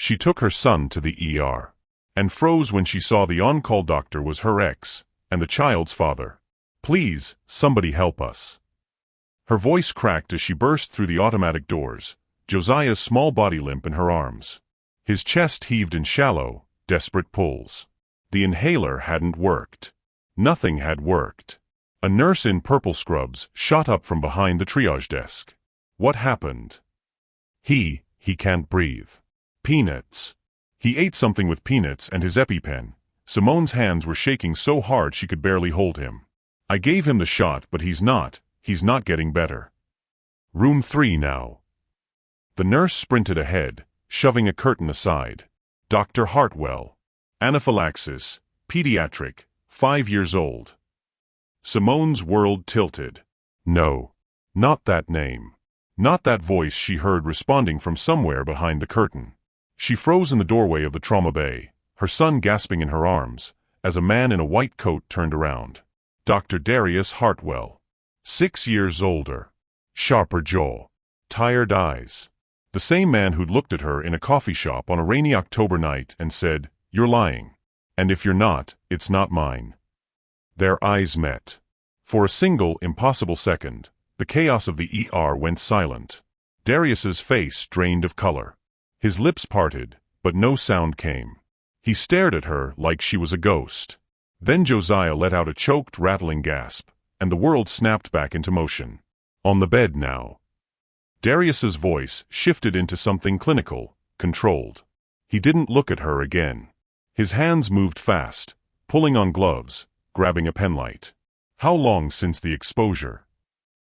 She took her son to the ER and froze when she saw the on-call doctor was her ex and the child's father. "Please, somebody help us." Her voice cracked as she burst through the automatic doors, Josiah's small body limp in her arms. His chest heaved in shallow, desperate pulls. The inhaler hadn't worked. Nothing had worked. A nurse in purple scrubs shot up from behind the triage desk. "What happened?" He can't breathe." "Peanuts." He ate something with peanuts and his EpiPen. Simone's hands were shaking so hard she could barely hold him. "I gave him the shot, but he's not getting better." "Room 3 now." The nurse sprinted ahead, shoving a curtain aside. "Dr. Hartwell. Anaphylaxis, pediatric, 5 years old." Simone's world tilted. No, not that name. Not that voice she heard responding from somewhere behind the curtain. She froze in the doorway of the trauma bay, her son gasping in her arms, as a man in a white coat turned around. Dr. Darius Hartwell. 6 years older. Sharper jaw. Tired eyes. The same man who'd looked at her in a coffee shop on a rainy October night and said, "You're lying. And if you're not, it's not mine." Their eyes met. For a single, impossible second, the chaos of the ER went silent. Darius's face drained of color. His lips parted, but no sound came. He stared at her like she was a ghost. Then Josiah let out a choked, rattling gasp, and the world snapped back into motion. On the bed now. Darius's voice shifted into something clinical, controlled. He didn't look at her again. His hands moved fast, pulling on gloves, grabbing a penlight. How long since the exposure?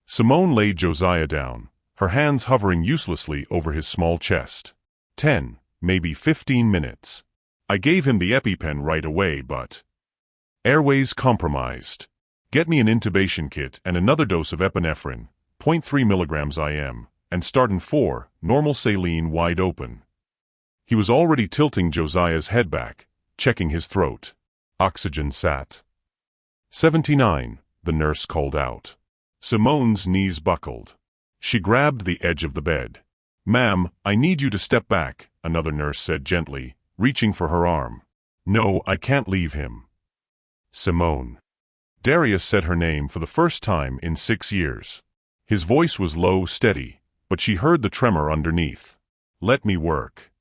Simone laid Josiah down, her hands hovering uselessly over his small chest. 10, maybe 15 minutes. "I gave him the EpiPen right away, but..." "Airways compromised. Get me an intubation kit and another dose of epinephrine, 0.3 milligrams IM, and start in 4, normal saline wide open." He was already tilting Josiah's head back, checking his throat. Oxygen sat. 79, the nurse called out. Simone's knees buckled. She grabbed the edge of the bed. "Ma'am, I need you to step back," another nurse said gently, reaching for her arm. "No, I can't leave him." Simone. Darius said her name for the first time in 6 years. His voice was low, steady, but she heard the tremor underneath. "Let me work."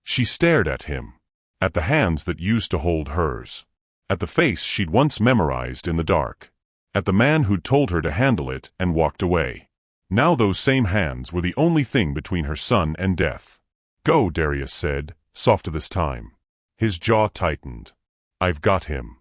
She stared at him. At the hands that used to hold hers. At the face she'd once memorized in the dark. At the man who'd told her to handle it and walked away. Now those same hands were the only thing between her son and death. "Go," Darius said, softer this time. His jaw tightened. "I've got him."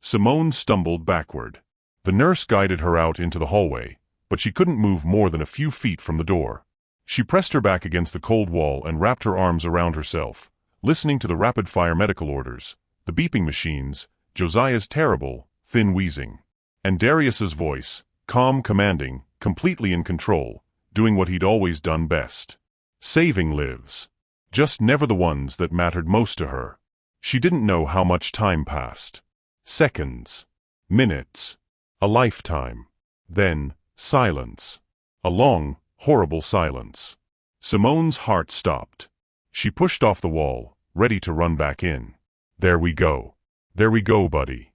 Simone stumbled backward. The nurse guided her out into the hallway, but she couldn't move more than a few feet from the door. She pressed her back against the cold wall and wrapped her arms around herself, listening to the rapid-fire medical orders, the beeping machines, Josiah's terrible, thin wheezing. And Darius's voice, calm, commanding, completely in control, doing what he'd always done best. Saving lives. Just never the ones that mattered most to her. She didn't know how much time passed. Seconds. Minutes. A lifetime. Then, silence. A long, horrible silence. Simone's heart stopped. She pushed off the wall, ready to run back in. "There we go. There we go, buddy."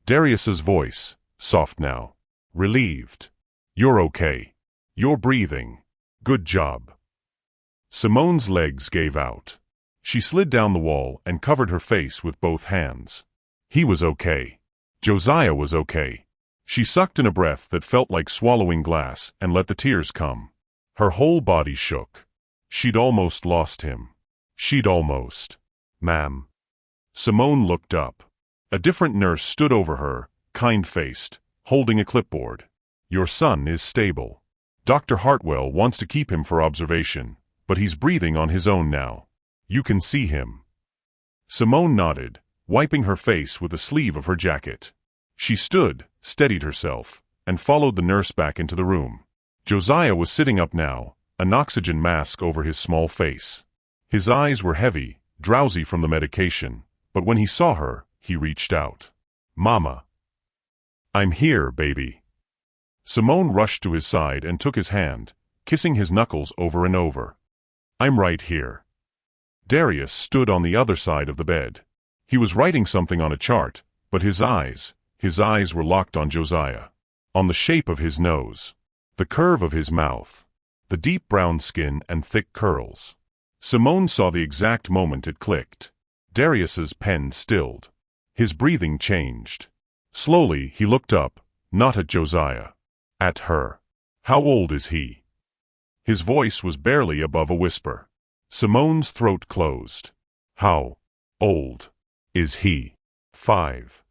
Darius's voice, soft now. Relieved. "You're okay. You're breathing. Good job." Simone's legs gave out. She slid down the wall and covered her face with both hands. He was okay. Josiah was okay. She sucked in a breath that felt like swallowing glass and let the tears come. Her whole body shook. She'd almost lost him. She'd almost. "Ma'am." Simone looked up. A different nurse stood over her, kind-faced, holding a clipboard. "Your son is stable. Dr. Hartwell wants to keep him for observation, but he's breathing on his own now. You can see him." Simone nodded, wiping her face with the sleeve of her jacket. She stood, steadied herself, and followed the nurse back into the room. Josiah was sitting up now, an oxygen mask over his small face. His eyes were heavy, drowsy from the medication, but when he saw her, he reached out. "Mama." "I'm here, baby." Simone rushed to his side and took his hand, kissing his knuckles over and over. "I'm right here." Darius stood on the other side of the bed. He was writing something on a chart, but his eyes were locked on Josiah. On the shape of his nose, the curve of his mouth, the deep brown skin and thick curls. Simone saw the exact moment it clicked. Darius's pen stilled. His breathing changed. Slowly he looked up, not at Josiah. At her. How old is he? His voice was barely above a whisper. Simone's throat closed. How old is he? 5.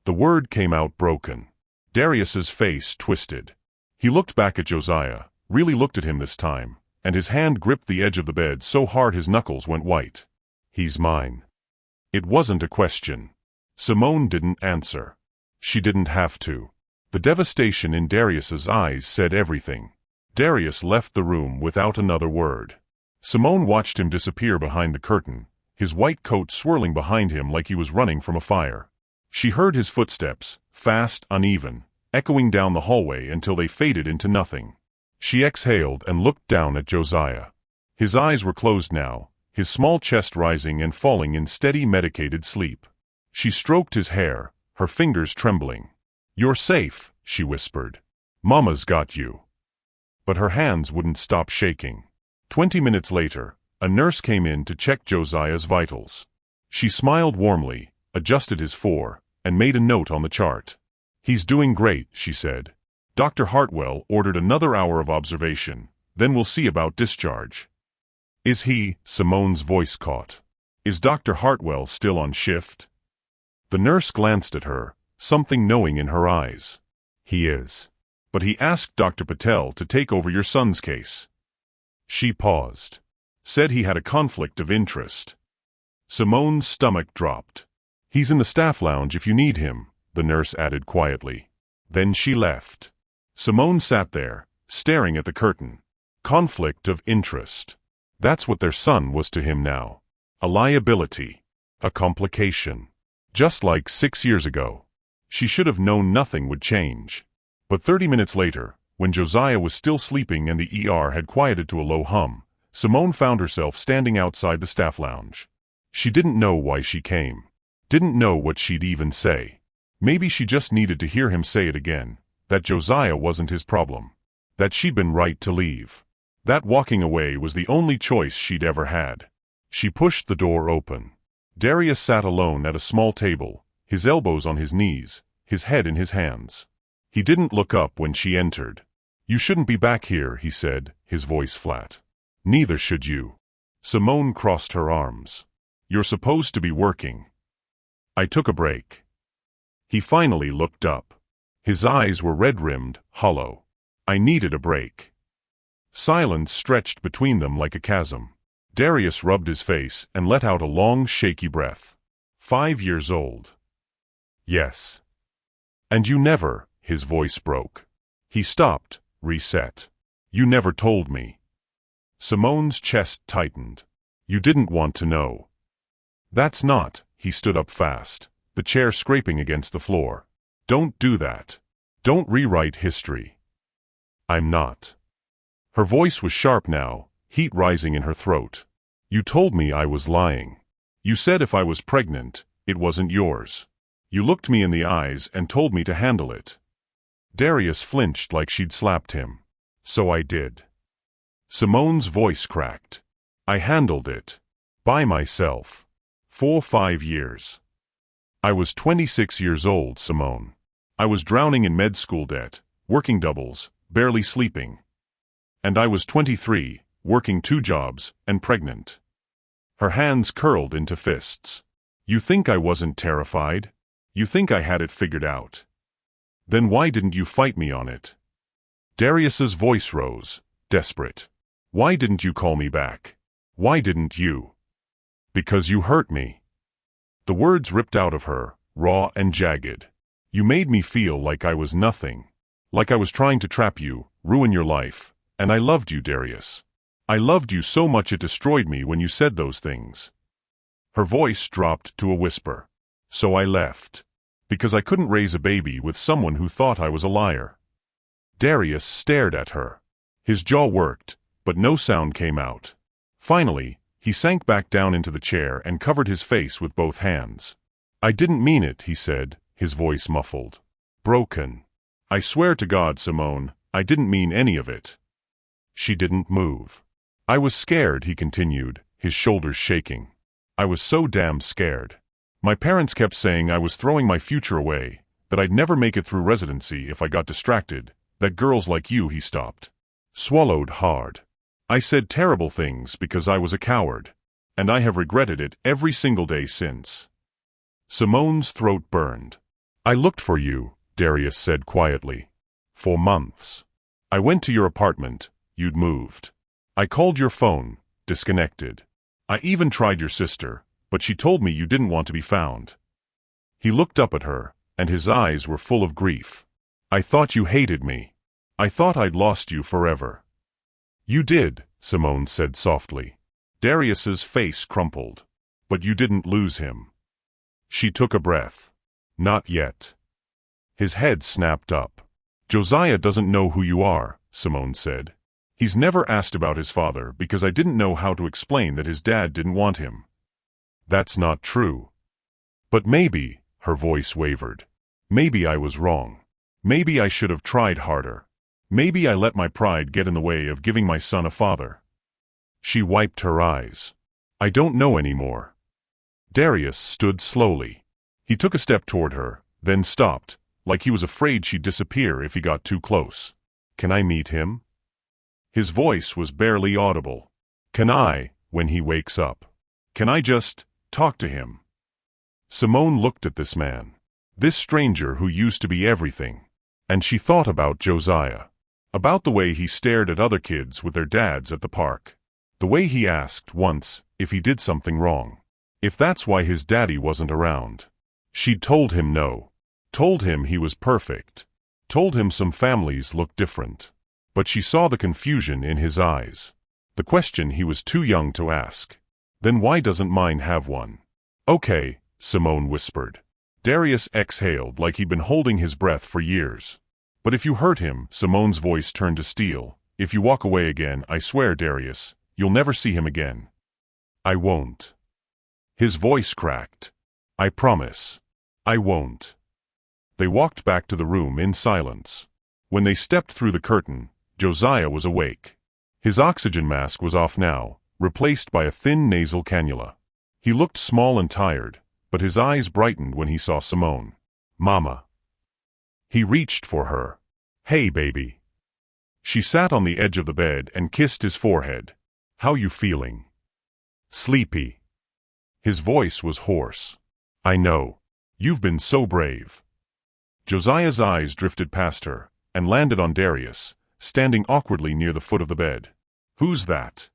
The word came out broken. Darius's face twisted. He looked back at Josiah, really looked at him this time, and his hand gripped the edge of the bed so hard his knuckles went white. He's mine. It wasn't a question. Simone didn't answer. She didn't have to. The devastation in Darius's eyes said everything. Darius left the room without another word. Simone watched him disappear behind the curtain, his white coat swirling behind him like he was running from a fire. She heard his footsteps, fast, uneven, echoing down the hallway until they faded into nothing. She exhaled and looked down at Josiah. His eyes were closed now, his small chest rising and falling in steady medicated sleep. She stroked his hair, her fingers trembling. "You're safe," she whispered. "Mama's got you." But her hands wouldn't stop shaking. 20 minutes later, a nurse came in to check Josiah's vitals. She smiled warmly, adjusted his 4, and made a note on the chart. "He's doing great," she said. "Dr. Hartwell ordered another hour of observation, then we'll see about discharge." "Is he?" Simone's voice caught. "Is Dr. Hartwell still on shift?" The nurse glanced at her, something knowing in her eyes. "He is. But he asked Dr. Patel to take over your son's case." She paused. "Said he had a conflict of interest." Simone's stomach dropped. "He's in the staff lounge if you need him," the nurse added quietly. Then she left. Simone sat there, staring at the curtain. Conflict of interest. That's what their son was to him now. A liability. A complication. Just like 6 years ago. She should have known nothing would change. But 30 minutes later, when Josiah was still sleeping and the ER had quieted to a low hum, Simone found herself standing outside the staff lounge. She didn't know why she came. Didn't know what she'd even say. Maybe she just needed to hear him say it again, that Josiah wasn't his problem. That she'd been right to leave. That walking away was the only choice she'd ever had. She pushed the door open. Darius sat alone at a small table, his elbows on his knees, his head in his hands. He didn't look up when she entered. "You shouldn't be back here," he said, his voice flat. "Neither should you." Simone crossed her arms. "You're supposed to be working." "I took a break." He finally looked up. His eyes were red-rimmed, hollow. "I needed a break." Silence stretched between them like a chasm. Darius rubbed his face and let out a long, shaky breath. 5 years old. "Yes." "And you never," his voice broke. He stopped, reset. "You never told me." Simone's chest tightened. "You didn't want to know." "That's not," he stood up fast, the chair scraping against the floor. "Don't do that. Don't rewrite history." "I'm not." Her voice was sharp now, heat rising in her throat. "You told me I was lying. You said if I was pregnant, it wasn't yours. You looked me in the eyes and told me to handle it." Darius flinched like she'd slapped him. "So I did." Simone's voice cracked. "I handled it. By myself. For 5 years. I was 26 years old, Simone. I was drowning in med school debt, working doubles, barely sleeping. And I was 23, working 2 jobs, and pregnant." Her hands curled into fists. "You think I wasn't terrified? You think I had it figured out? Then why didn't you fight me on it?" Darius's voice rose, desperate. "Why didn't you call me back? Why didn't you?" "Because you hurt me." The words ripped out of her, raw and jagged. "You made me feel like I was nothing. Like I was trying to trap you, ruin your life. And I loved you, Darius. I loved you so much it destroyed me when you said those things." Her voice dropped to a whisper. "So I left. Because I couldn't raise a baby with someone who thought I was a liar." Darius stared at her. His jaw worked, but no sound came out. Finally, He sank back down into the chair and covered his face with both hands. I didn't mean it, he said, his voice muffled. Broken. I swear to God, Simone, I didn't mean any of it. She didn't move. I was scared, he continued, his shoulders shaking. I was so damn scared. My parents kept saying I was throwing my future away, that I'd never make it through residency if I got distracted, that girls like you, he stopped. Swallowed hard. I said terrible things because I was a coward, and I have regretted it every single day since. Simone's throat burned. I looked for you, Darius said quietly. For months. I went to your apartment, you'd moved. I called your phone, disconnected. I even tried your sister, but she told me you didn't want to be found. He looked up at her, and his eyes were full of grief. I thought you hated me. I thought I'd lost you forever. You did, Simone said softly. Darius's face crumpled. But you didn't lose him. She took a breath. Not yet. His head snapped up. Josiah doesn't know who you are, Simone said. He's never asked about his father because I didn't know how to explain that his dad didn't want him. That's not true. But maybe, her voice wavered. Maybe I was wrong. Maybe I should have tried harder. Maybe I let my pride get in the way of giving my son a father. She wiped her eyes. I don't know anymore. Darius stood slowly. He took a step toward her, then stopped, like he was afraid she'd disappear if he got too close. Can I meet him? His voice was barely audible. Can I, when he wakes up? Can I just talk to him? Simone looked at this man. This stranger who used to be everything. And she thought about Josiah. About the way he stared at other kids with their dads at the park. The way he asked once if he did something wrong. If that's why his daddy wasn't around. She'd told him no. Told him he was perfect. Told him some families looked different. But she saw the confusion in his eyes. The question he was too young to ask. Then why doesn't mine have one? Okay, Simone whispered. Darius exhaled like he'd been holding his breath for years. But if you hurt him, Simone's voice turned to steel. If you walk away again, I swear, Darius, you'll never see him again. I won't. His voice cracked. I promise. I won't. They walked back to the room in silence. When they stepped through the curtain, Josiah was awake. His oxygen mask was off now, replaced by a thin nasal cannula. He looked small and tired, but his eyes brightened when he saw Simone. Mama. He reached for her. Hey, baby. She sat on the edge of the bed and kissed his forehead. How you feeling? Sleepy. His voice was hoarse. I know. You've been so brave. Josiah's eyes drifted past her and landed on Darius, standing awkwardly near the foot of the bed. Who's that?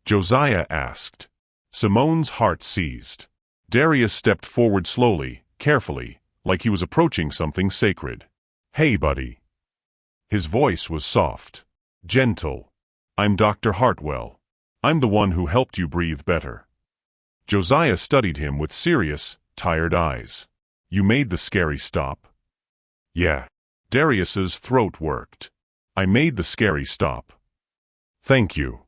Josiah asked. Simone's heart seized. Darius stepped forward slowly, carefully, like he was approaching something sacred. Hey, buddy. His voice was soft. Gentle. I'm Dr. Hartwell. I'm the one who helped you breathe better. Josiah studied him with serious, tired eyes. You made the scary stop? Yeah. Darius's throat worked. I made the scary stop. Thank you.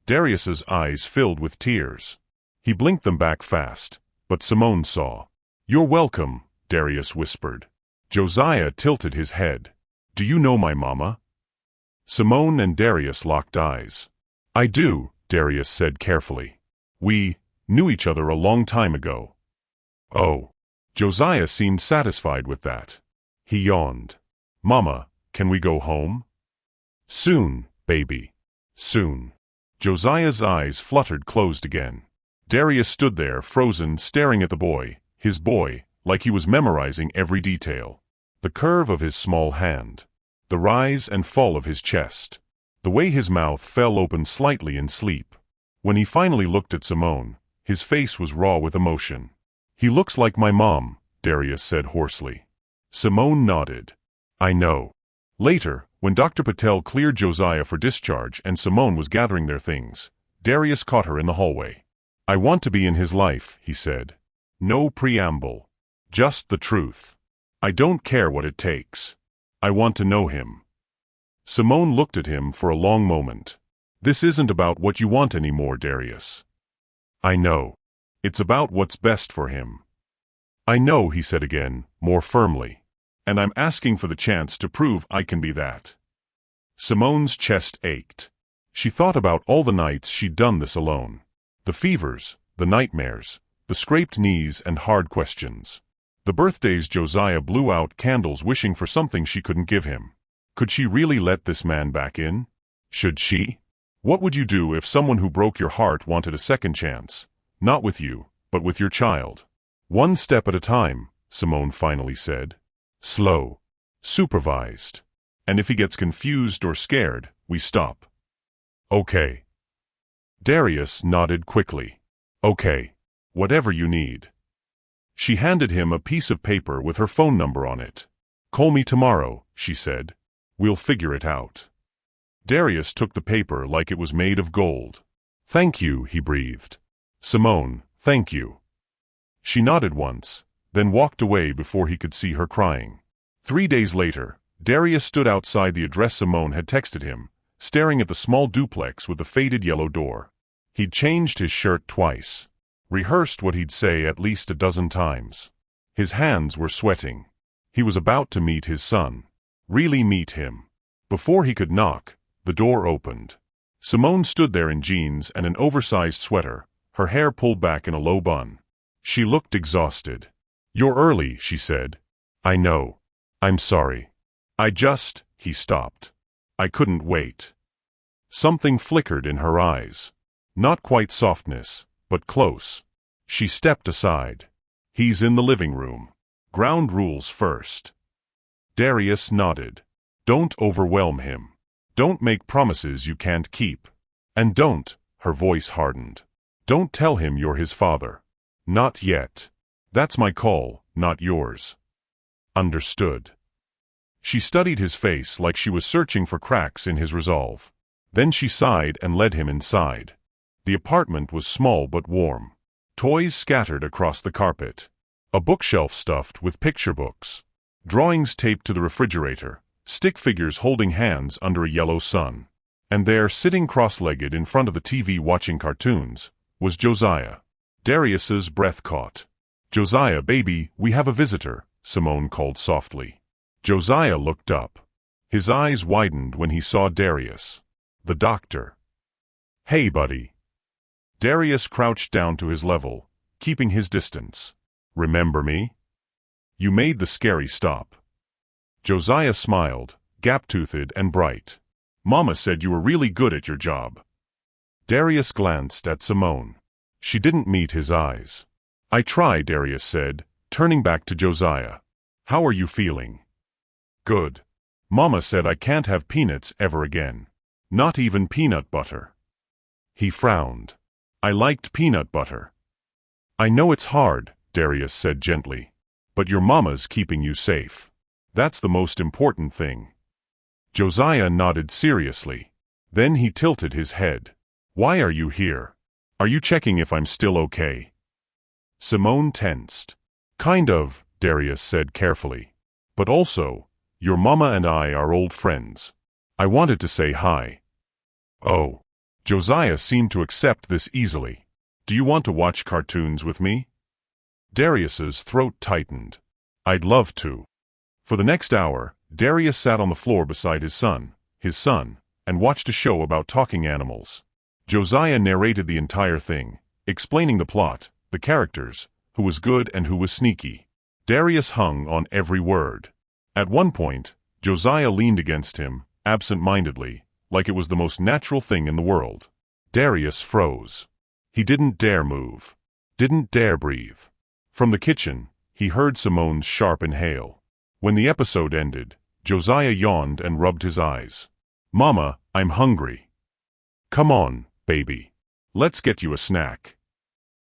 Darius's eyes filled with tears. He blinked them back fast, but Simone saw. You're welcome, Darius whispered. Josiah tilted his head. Do you know my mama? Simone and Darius locked eyes. I do, Darius said carefully. We knew each other a long time ago. Oh. Josiah seemed satisfied with that. He yawned. Mama, can we go home? Soon, baby. Soon. Josiah's eyes fluttered closed again. Darius stood there frozen, staring at the boy, his boy, like he was memorizing every detail. The curve of his small hand. The rise and fall of his chest. The way his mouth fell open slightly in sleep. When he finally looked at Simone, his face was raw with emotion. He looks like my mom, Darius said hoarsely. Simone nodded. I know. Later, when Dr. Patel cleared Josiah for discharge and Simone was gathering their things, Darius caught her in the hallway. I want to be in his life, he said. No preamble. Just the truth. I don't care what it takes. I want to know him. Simone looked at him for a long moment. This isn't about what you want anymore, Darius. I know. It's about what's best for him. I know, he said again, more firmly. And I'm asking for the chance to prove I can be that. Simone's chest ached. She thought about all the nights she'd done this alone. The fevers, the nightmares, the scraped knees and hard questions. The birthdays Josiah blew out candles wishing for something she couldn't give him. Could she really let this man back in? Should she? What would you do if someone who broke your heart wanted a second chance? Not with you, but with your child. One step at a time, Simone finally said. Slow. Supervised. And if he gets confused or scared, we stop. Okay. Darius nodded quickly. Okay. Whatever you need. She handed him a piece of paper with her phone number on it. Call me tomorrow, she said. We'll figure it out. Darius took the paper like it was made of gold. Thank you, he breathed. Simone, thank you. She nodded once, then walked away before he could see her crying. 3 days later, Darius stood outside the address Simone had texted him, staring at the small duplex with the faded yellow door. He'd changed his shirt twice, rehearsed what he'd say at least a dozen times. His hands were sweating. He was about to meet his son. Really meet him. Before he could knock, the door opened. Simone stood there in jeans and an oversized sweater, her hair pulled back in a low bun. She looked exhausted. You're early, she said. I know. I'm sorry. He stopped. I couldn't wait. Something flickered in her eyes. Not quite softness, but close. She stepped aside. He's in the living room. Ground rules first. Darius nodded. Don't overwhelm him. Don't make promises you can't keep. And don't, her voice hardened. Don't tell him you're his father. Not yet. That's my call, not yours. Understood. She studied his face like she was searching for cracks in his resolve. Then she sighed and led him inside. The apartment was small but warm. Toys scattered across the carpet. A bookshelf stuffed with picture books. Drawings taped to the refrigerator. Stick figures holding hands under a yellow sun. And there, sitting cross-legged in front of the TV watching cartoons, was Josiah. Darius's breath caught. Josiah, baby, we have a visitor, Simone called softly. Josiah looked up. His eyes widened when he saw Darius. The doctor. Hey, buddy. Darius crouched down to his level, keeping his distance. Remember me? You made the scary stop. Josiah smiled, gap-toothed and bright. Mama said you were really good at your job. Darius glanced at Simone. She didn't meet his eyes. I try, Darius said, turning back to Josiah. How are you feeling? Good. Mama said I can't have peanuts ever again. Not even peanut butter. He frowned. I liked peanut butter. I know it's hard, Darius said gently. But your mama's keeping you safe. That's the most important thing. Josiah nodded seriously. Then he tilted his head. Why are you here? Are you checking if I'm still okay? Simone tensed. Kind of, Darius said carefully. But also, your mama and I are old friends. I wanted to say hi. Oh. Josiah seemed to accept this easily. Do you want to watch cartoons with me? Darius's throat tightened. I'd love to. For the next hour, Darius sat on the floor beside his son, and watched a show about talking animals. Josiah narrated the entire thing, explaining the plot, the characters, who was good and who was sneaky. Darius hung on every word. At one point, Josiah leaned against him, absent-mindedly, like it was the most natural thing in the world. Darius froze. He didn't dare move. Didn't dare breathe. From the kitchen, he heard Simone's sharp inhale. When the episode ended, Josiah yawned and rubbed his eyes. Mama, I'm hungry. Come on, baby. Let's get you a snack.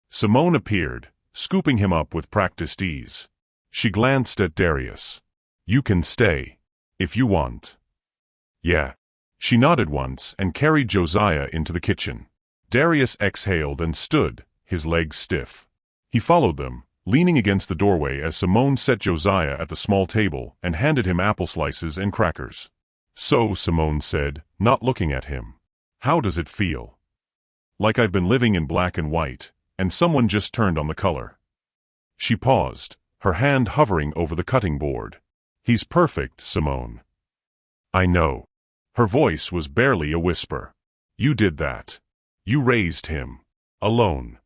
Simone appeared, scooping him up with practiced ease. She glanced at Darius. You can stay. If you want. Yeah. She nodded once and carried Josiah into the kitchen. Darius exhaled and stood, his legs stiff. He followed them, leaning against the doorway as Simone set Josiah at the small table and handed him apple slices and crackers. So, Simone said, not looking at him. How does it feel? Like I've been living in black and white, and someone just turned on the color. She paused, her hand hovering over the cutting board. He's perfect, Simone. I know. Her voice was barely a whisper. You did that. You raised him. Alone.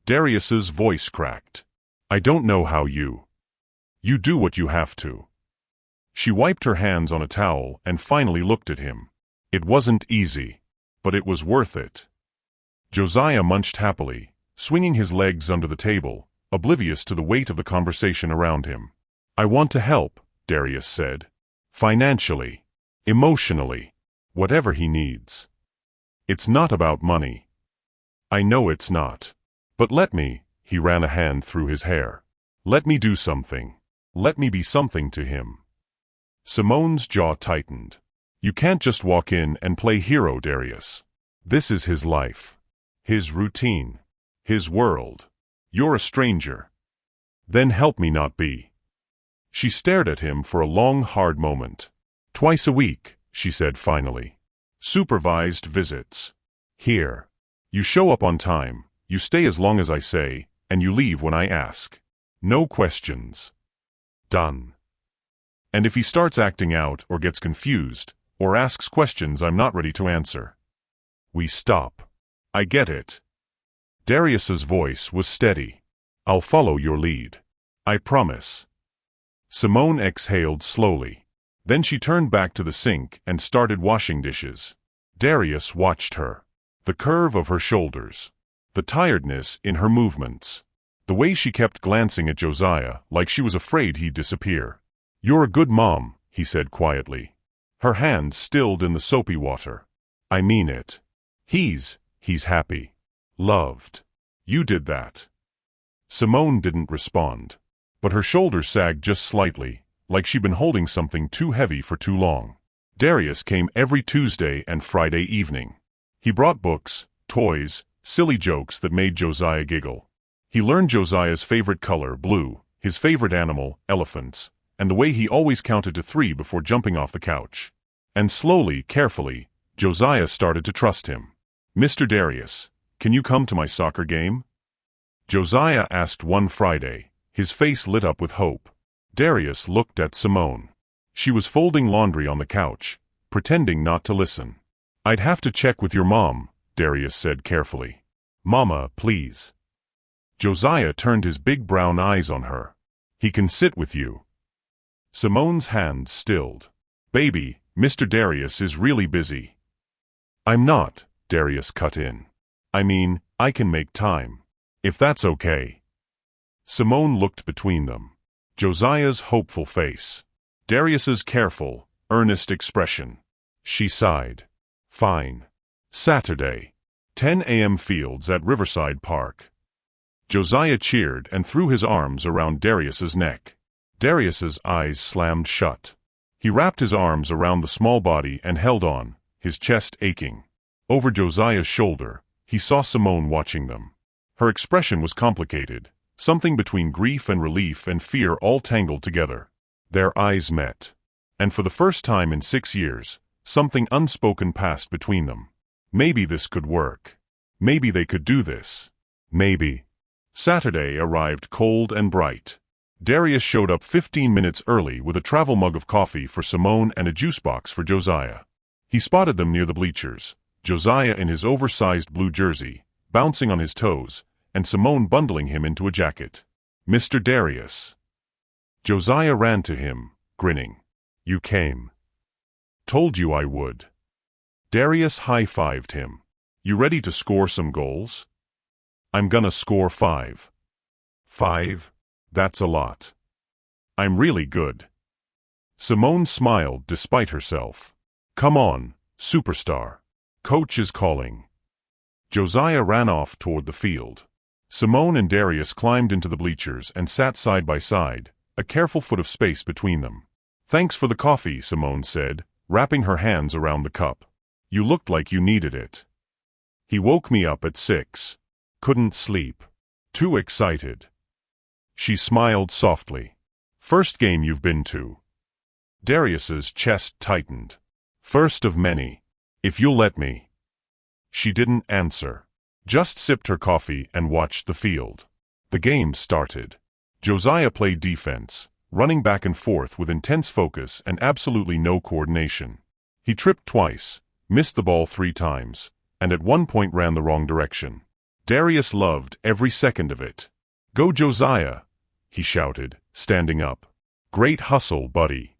Darius's voice cracked. I don't know how you. You do what you have to. She wiped her hands on a towel and finally looked at him. It wasn't easy, but it was worth it. Josiah munched happily, swinging his legs under the table, oblivious to the weight of the conversation around him. I want to help, Darius said. Financially. Emotionally. Whatever he needs. It's not about money. I know it's not. But let me, he ran a hand through his hair. Let me do something. Let me be something to him. Simone's jaw tightened. You can't just walk in and play hero, Darius. This is his life. His routine. His world. You're a stranger. Then help me not be. She stared at him for a long, hard moment. Twice a week, she said finally. Supervised visits. Here. You show up on time, you stay as long as I say, and you leave when I ask. No questions. Done. And if he starts acting out or gets confused, or asks questions I'm not ready to answer, we stop. I get it. Darius's voice was steady. I'll follow your lead. I promise. Simone exhaled slowly. Then she turned back to the sink and started washing dishes. Darius watched her. The curve of her shoulders. The tiredness in her movements. The way she kept glancing at Josiah like she was afraid he'd disappear. You're a good mom, he said quietly. Her hands stilled in the soapy water. I mean it. He's happy. Loved. You did that. Simone didn't respond. But her shoulders sagged just slightly, like she'd been holding something too heavy for too long. Darius came every Tuesday and Friday evening. He brought books, toys, silly jokes that made Josiah giggle. He learned Josiah's favorite color, blue, his favorite animal, elephants, and the way he always counted to 3 before jumping off the couch. And slowly, carefully, Josiah started to trust him. Mr. Darius, can you come to my soccer game? Josiah asked one Friday, his face lit up with hope. Darius looked at Simone. She was folding laundry on the couch, pretending not to listen. I'd have to check with your mom, Darius said carefully. Mama, please. Josiah turned his big brown eyes on her. He can sit with you. Simone's hands stilled. Baby, Mr. Darius is really busy. I'm not, Darius cut in. I mean, I can make time. If that's okay. Simone looked between them. Josiah's hopeful face. Darius's careful, earnest expression. She sighed. Fine. Saturday. 10 a.m. Fields at Riverside Park. Josiah cheered and threw his arms around Darius's neck. Darius's eyes slammed shut. He wrapped his arms around the small body and held on, his chest aching. Over Josiah's shoulder, he saw Simone watching them. Her expression was complicated, something between grief and relief and fear all tangled together. Their eyes met. And for the first time in 6 years, something unspoken passed between them. Maybe this could work. Maybe they could do this. Maybe. Saturday arrived cold and bright. Darius showed up 15 minutes early with a travel mug of coffee for Simone and a juice box for Josiah. He spotted them near the bleachers, Josiah in his oversized blue jersey, bouncing on his toes, and Simone bundling him into a jacket. Mr. Darius. Josiah ran to him, grinning. You came. Told you I would. Darius high-fived him. You ready to score some goals? I'm gonna score 5. 5? That's a lot. I'm really good. Simone smiled despite herself. Come on, superstar. Coach is calling. Josiah ran off toward the field. Simone and Darius climbed into the bleachers and sat side by side, a careful foot of space between them. Thanks for the coffee, Simone said, wrapping her hands around the cup. You looked like you needed it. He woke me up at 6. Couldn't sleep. Too excited. She smiled softly. First game you've been to. Darius's chest tightened. First of many. If you'll let me. She didn't answer. just sipped her coffee and watched the field. The game started. Josiah played defense, running back and forth with intense focus and absolutely no coordination. He tripped twice, missed the ball 3 times, and at one point ran the wrong direction. Darius loved every second of it. "Go Josiah!" he shouted, standing up. "Great hustle, buddy."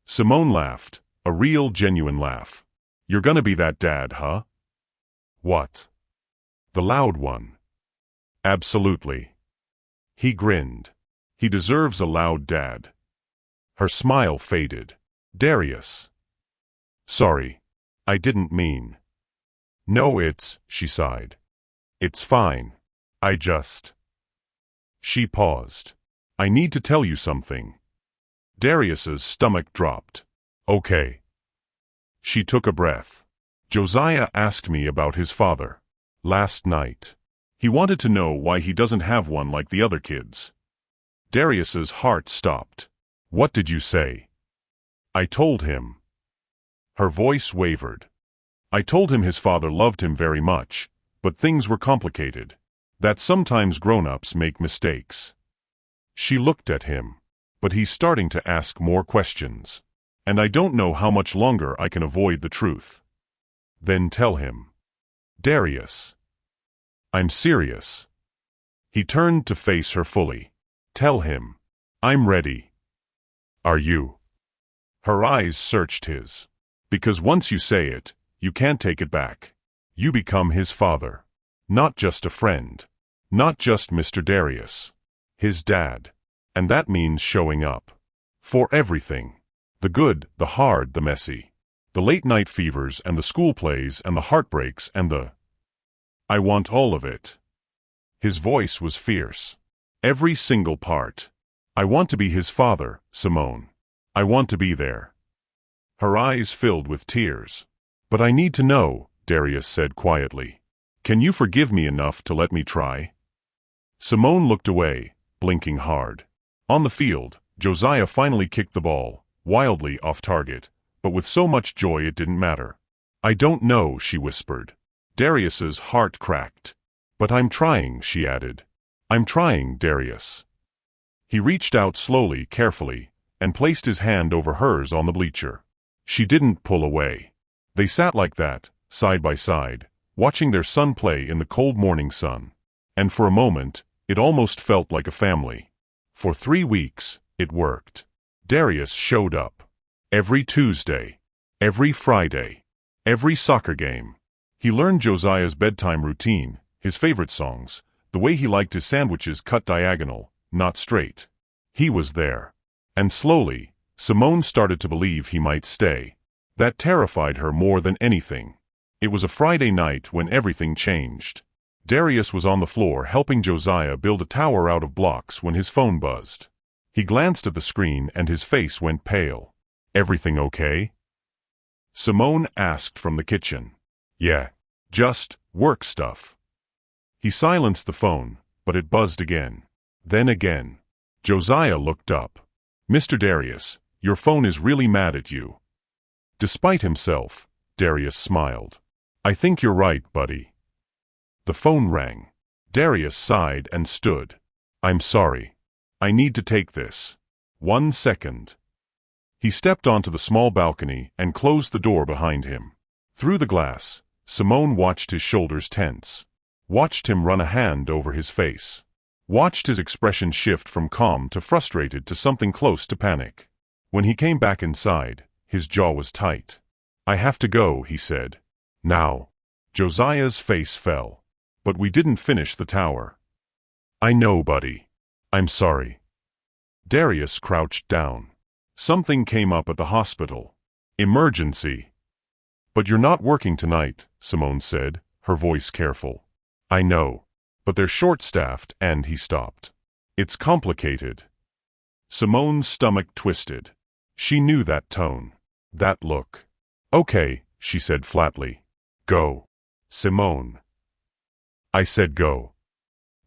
Simone laughed, a real, genuine laugh. "You're gonna be that dad, huh?" "What?" "The loud one." "Absolutely." He grinned. "He deserves a loud dad." Her smile faded. "Darius." "Sorry. I didn't mean." "No, she sighed. "It's fine. I just—" She paused. "I need to tell you something." Darius's stomach dropped. "Okay." She took a breath. "Josiah asked me about his father. Last night. He wanted to know why he doesn't have one like the other kids." Darius's heart stopped. "What did you say?" "I told him." Her voice wavered. "I told him his father loved him very much, but things were complicated. That sometimes grown-ups make mistakes." She looked at him. "But he's starting to ask more questions. And I don't know how much longer I can avoid the truth." "Then tell him." "Darius." "I'm serious." He turned to face her fully. "Tell him. I'm ready." "Are you?" Her eyes searched his. "Because once you say it, you can't take it back. You become his father. Not just a friend. Not just Mr. Darius. His dad. And that means showing up. For everything. The good, the hard, the messy. The late-night fevers and the school plays and the heartbreaks and the— I want all of it." His voice was fierce. "Every single part. I want to be his father, Simone. I want to be there." Her eyes filled with tears. "But I need to know," Darius said quietly. "Can you forgive me enough to let me try?" Simone looked away, blinking hard. On the field, Josiah finally kicked the ball, wildly off target, but with so much joy it didn't matter. "I don't know," she whispered. Darius's heart cracked. "But I'm trying," she added. "I'm trying, Darius." He reached out slowly, carefully, and placed his hand over hers on the bleacher. She didn't pull away. They sat like that, side by side, watching their son play in the cold morning sun. And for a moment, it almost felt like a family. For 3 weeks, it worked. Darius showed up. Every Tuesday. Every Friday. Every soccer game. He learned Josiah's bedtime routine, his favorite songs, the way he liked his sandwiches cut diagonal, not straight. He was there. And slowly, Simone started to believe he might stay. That terrified her more than anything. It was a Friday night when everything changed. Darius was on the floor helping Josiah build a tower out of blocks when his phone buzzed. He glanced at the screen and his face went pale. "Everything okay?" Simone asked from the kitchen. "Yeah. Just work stuff." He silenced the phone, but it buzzed again. Then again. Josiah looked up. "Mr. Darius, your phone is really mad at you." Despite himself, Darius smiled. "I think you're right, buddy." The phone rang. Darius sighed and stood. "I'm sorry. I need to take this. 1 second." He stepped onto the small balcony and closed the door behind him. Through the glass, Simone watched his shoulders tense. Watched him run a hand over his face. Watched his expression shift from calm to frustrated to something close to panic. When he came back inside, his jaw was tight. "I have to go," he said. "Now." Josiah's face fell. "But we didn't finish the tower." "I know, buddy. I'm sorry." Darius crouched down. "Something came up at the hospital. Emergency." "But you're not working tonight," Simone said, her voice careful. "I know. But they're short-staffed," and he stopped. "It's complicated." Simone's stomach twisted. She knew that tone. That look. "Okay," she said flatly. "Go." "Simone." "I said go."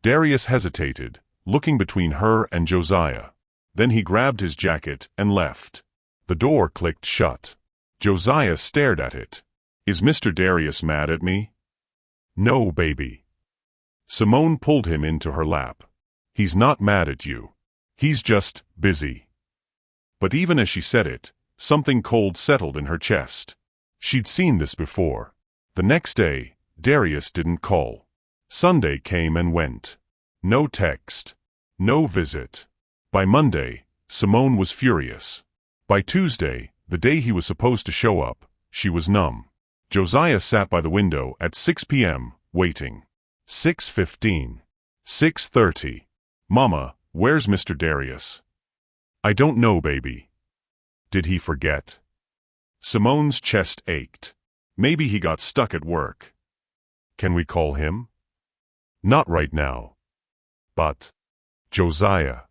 Darius hesitated, looking between her and Josiah. Then he grabbed his jacket and left. The door clicked shut. Josiah stared at it. "Is Mr. Darius mad at me?" No, baby. Simone pulled him into her lap. He's not mad at you. He's just busy. But even as she said it, something cold settled in her chest. She'd seen this before. The next day, Darius didn't call. Sunday came and went. No text. No visit. By Monday, Simone was furious. By Tuesday, the day he was supposed to show up, she was numb. Josiah sat by the window at 6 p.m., waiting. 6:15. 6:30. Mama, where's Mr. Darius? I don't know, baby. Did he forget? Simone's chest ached. Maybe he got stuck at work. Can we call him? Not right now. But, Josiah.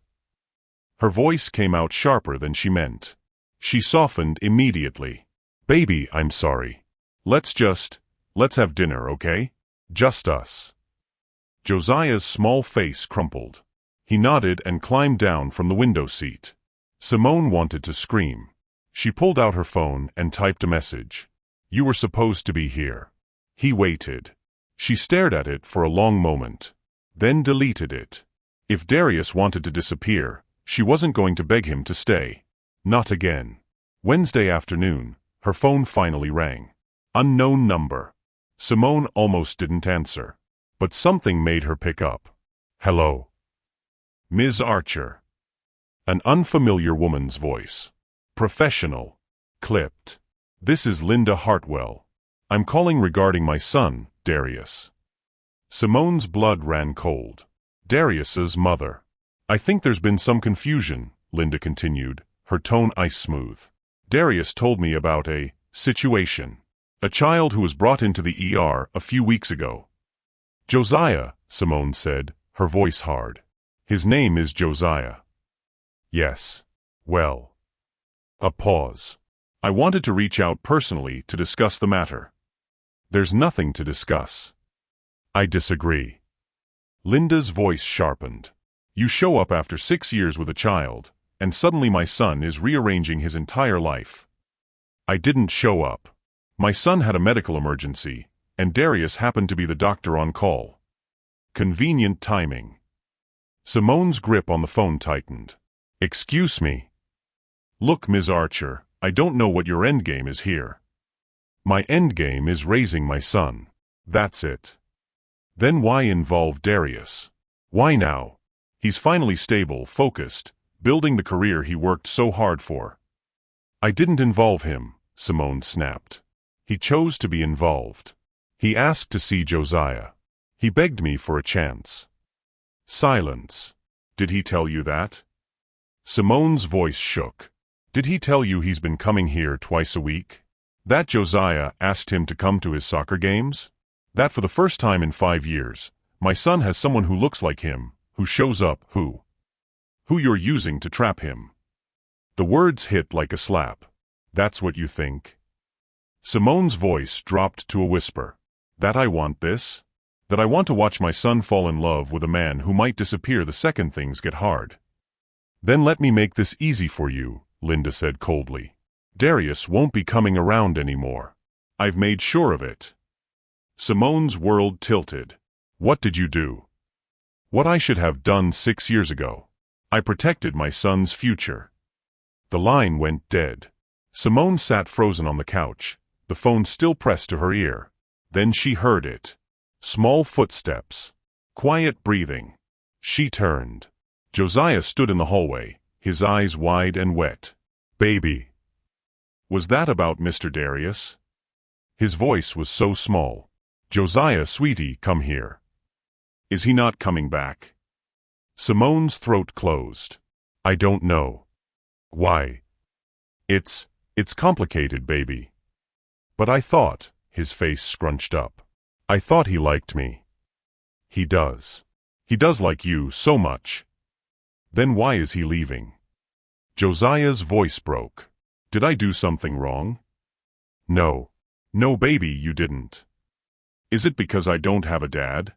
Her voice came out sharper than she meant. She softened immediately. Baby, I'm sorry. Let's have dinner, okay? Just us. Josiah's small face crumpled. He nodded and climbed down from the window seat. Simone wanted to scream. She pulled out her phone and typed a message. You were supposed to be here. He waited. She stared at it for a long moment, then deleted it. If Darius wanted to disappear, she wasn't going to beg him to stay. Not again. Wednesday afternoon, her phone finally rang. Unknown number. Simone almost didn't answer, but something made her pick up. Hello. Ms. Archer. An unfamiliar woman's voice. Professional. Clipped. This is Linda Hartwell. I'm calling regarding my son, Darius. Simone's blood ran cold. Darius's mother. I think there's been some confusion, Linda continued, her tone ice-smooth. Darius told me about a situation. A child who was brought into the ER a few weeks ago. Josiah, Simone said, her voice hard. His name is Josiah. Yes. Well. A pause. I wanted to reach out personally to discuss the matter. There's nothing to discuss. I disagree. Linda's voice sharpened. You show up after 6 years with a child, and suddenly my son is rearranging his entire life. I didn't show up. My son had a medical emergency, and Darius happened to be the doctor on call. Convenient timing. Simone's grip on the phone tightened. Excuse me. Look, Ms. Archer, I don't know what your endgame is here. My endgame is raising my son. That's it. Then why involve Darius? Why now? He's finally stable, focused, building the career he worked so hard for. I didn't involve him, Simone snapped. He chose to be involved. He asked to see Josiah. He begged me for a chance. Silence. Did he tell you that? Simone's voice shook. Did he tell you he's been coming here twice a week? That Josiah asked him to come to his soccer games? That for the first time in 5 years, my son has someone who looks like him, who shows up, who you're using to trap him. The words hit like a slap. That's what you think? Simone's voice dropped to a whisper. That I want this? That I want to watch my son fall in love with a man who might disappear the second things get hard. Then let me make this easy for you, Linda said coldly. Darius won't be coming around anymore. I've made sure of it. Simone's world tilted. What did you do? What I should have done 6 years ago. I protected my son's future. The line went dead. Simone sat frozen on the couch, the phone still pressed to her ear. Then she heard it. Small footsteps. Quiet breathing. She turned. Josiah stood in the hallway, his eyes wide and wet. Baby. Was that about Mr. Darius? His voice was so small. Josiah, sweetie, come here. Is he not coming back? Simone's throat closed. I don't know. Why? It's complicated, baby. But I thought, his face scrunched up. I thought he liked me. He does. He does like you so much. Then why is he leaving? Josiah's voice broke. Did I do something wrong? No. No, baby, you didn't. Is it because I don't have a dad?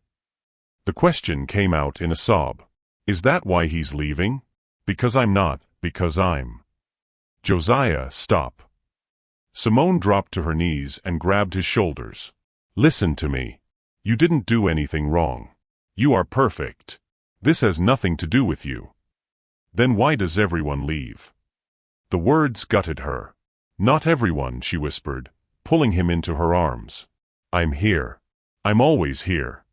The question came out in a sob. Is that why he's leaving? Because I'm not, because I'm. Josiah, stop. Simone dropped to her knees and grabbed his shoulders. Listen to me. You didn't do anything wrong. You are perfect. This has nothing to do with you. Then why does everyone leave? The words gutted her. Not everyone, she whispered, pulling him into her arms. I'm here. I'm always here.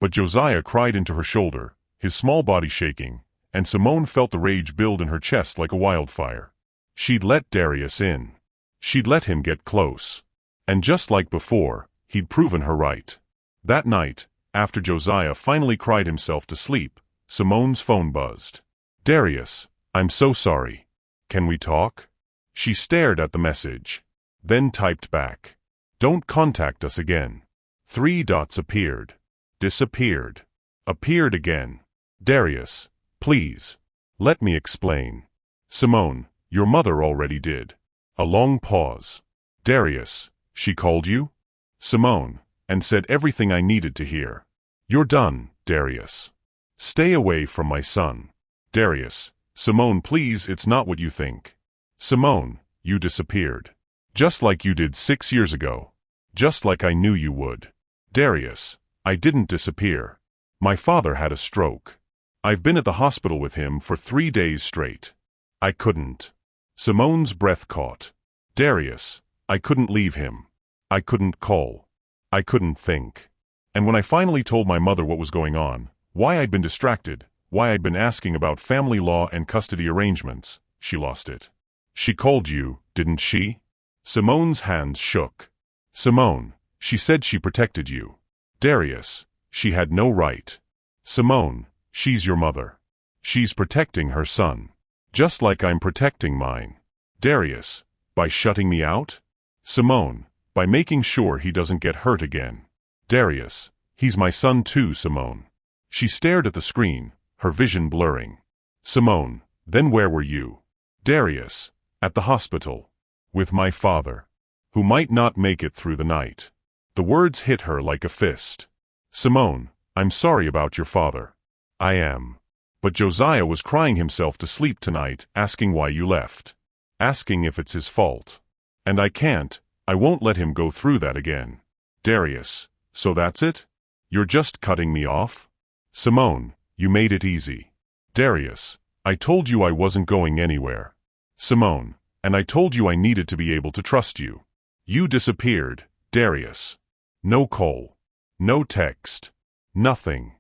But Josiah cried into her shoulder, his small body shaking, and Simone felt the rage build in her chest like a wildfire. She'd let Darius in. She'd let him get close. And just like before, he'd proven her right. That night, after Josiah finally cried himself to sleep, Simone's phone buzzed. Darius, I'm so sorry. Can we talk? She stared at the message. Then typed back. Don't contact us again. 3 dots appeared. Disappeared. Appeared again. Darius, please. Let me explain. Simone, your mother already did. A long pause. Darius, she called you? Simone, and said everything I needed to hear. You're done, Darius. Stay away from my son. Darius, Simone, please, it's not what you think. Simone, you disappeared. Just like you did 6 years ago. Just like I knew you would. Darius, I didn't disappear. My father had a stroke. I've been at the hospital with him for 3 days straight. I couldn't. Simone's breath caught. Darius, I couldn't leave him. I couldn't call. I couldn't think. And when I finally told my mother what was going on, why I'd been distracted, why I'd been asking about family law and custody arrangements, she lost it. She called you, didn't she? Simone's hands shook. Simone, she said she protected you. Darius, she had no right. Simone, she's your mother. She's protecting her son. Just like I'm protecting mine. Darius, by shutting me out? Simone, by making sure he doesn't get hurt again. Darius, he's my son too, Simone. She stared at the screen, her vision blurring. Simone, then where were you? Darius, at the hospital. With my father. Who might not make it through the night. The words hit her like a fist. Simone, I'm sorry about your father. I am. But Josiah was crying himself to sleep tonight, asking why you left. Asking if it's his fault. And I won't let him go through that again. Darius, so that's it? You're just cutting me off? Simone, you made it easy. Darius, I told you I wasn't going anywhere. Simone, and I told you I needed to be able to trust you. You disappeared, Darius. No call. No text. Nothing.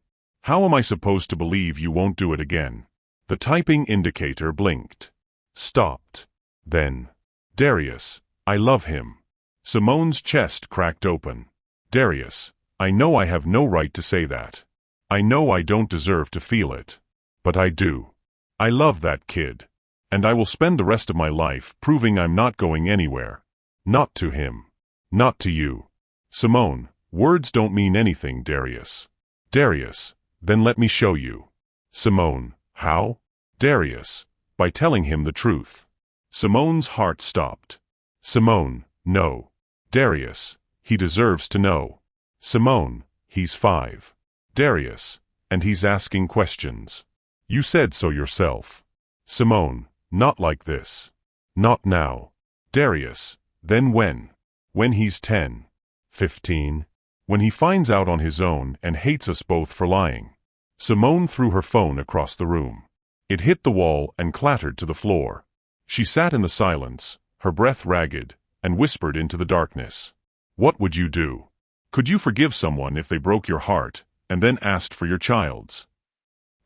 How am I supposed to believe you won't do it again? The typing indicator blinked. Stopped. Then. Darius, I love him. Simone's chest cracked open. Darius, I know I have no right to say that. I know I don't deserve to feel it. But I do. I love that kid. And I will spend the rest of my life proving I'm not going anywhere. Not to him. Not to you. Simone, words don't mean anything, Darius. Darius, then let me show you. Simone, how? Darius, by telling him the truth. Simone's heart stopped. Simone, no. Darius, he deserves to know. Simone, he's 5. Darius, and he's asking questions. You said so yourself. Simone, not like this. Not now. Darius, then when? When he's 10. 15. When he finds out on his own and hates us both for lying. Simone threw her phone across the room. It hit the wall and clattered to the floor. She sat in the silence, her breath ragged, and whispered into the darkness. What would you do? Could you forgive someone if they broke your heart, and then asked for your child's?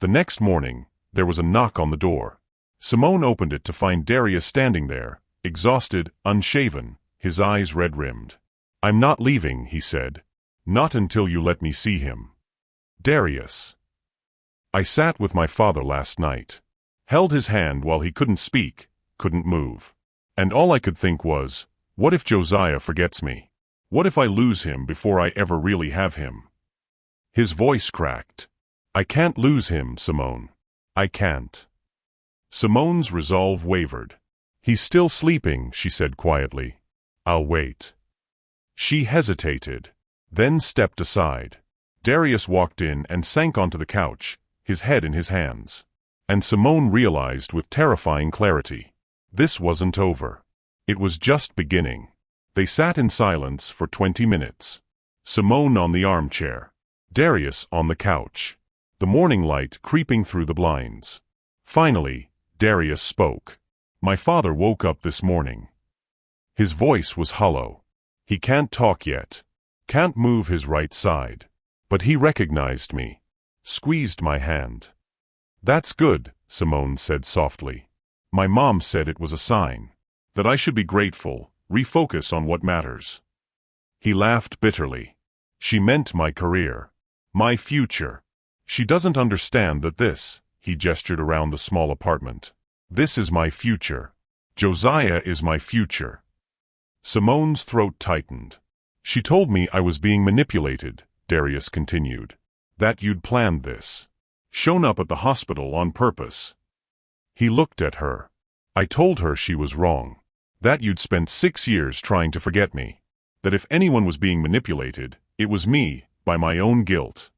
The next morning, there was a knock on the door. Simone opened it to find Darius standing there, exhausted, unshaven, his eyes red-rimmed. I'm not leaving, he said. Not until you let me see him. Darius. I sat with my father last night. Held his hand while he couldn't speak, couldn't move. And all I could think was, what if Josiah forgets me? What if I lose him before I ever really have him? His voice cracked. I can't lose him, Simone. I can't. Simone's resolve wavered. He's still sleeping, she said quietly. I'll wait. She hesitated, then stepped aside. Darius walked in and sank onto the couch, his head in his hands. And Simone realized with terrifying clarity. This wasn't over. It was just beginning. They sat in silence for 20 minutes. Simone on the armchair. Darius on the couch. The morning light creeping through the blinds. Finally, Darius spoke. My father woke up this morning. His voice was hollow. He can't talk yet. Can't move his right side. But he recognized me. Squeezed my hand. That's good, Simone said softly. My mom said it was a sign. That I should be grateful, refocus on what matters. He laughed bitterly. She meant my career. My future. She doesn't understand that this, he gestured around the small apartment. This is my future. Josiah is my future. Simone's throat tightened. She told me I was being manipulated, Darius continued. That you'd planned this. Shown up at the hospital on purpose. He looked at her. I told her she was wrong. That you'd spent 6 years trying to forget me. That if anyone was being manipulated, it was me, by my own guilt.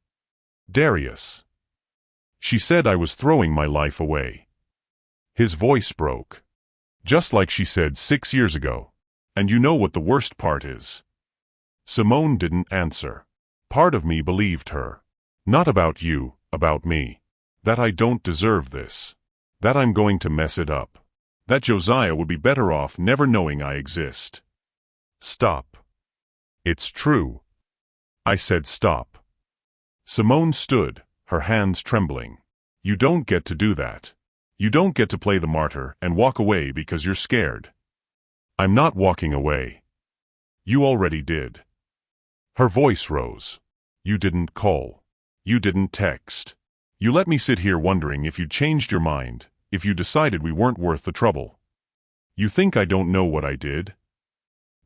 Darius. She said I was throwing my life away. His voice broke. Just like she said 6 years ago. And you know what the worst part is? Simone didn't answer. Part of me believed her. Not about you, about me. That I don't deserve this. That I'm going to mess it up. That Josiah would be better off never knowing I exist. Stop. It's true. I said stop. Simone stood, her hands trembling. You don't get to do that. You don't get to play the martyr and walk away because you're scared. I'm not walking away. You already did. Her voice rose. You didn't call. You didn't text. You let me sit here wondering if you'd changed your mind, if you decided we weren't worth the trouble. You think I don't know what I did?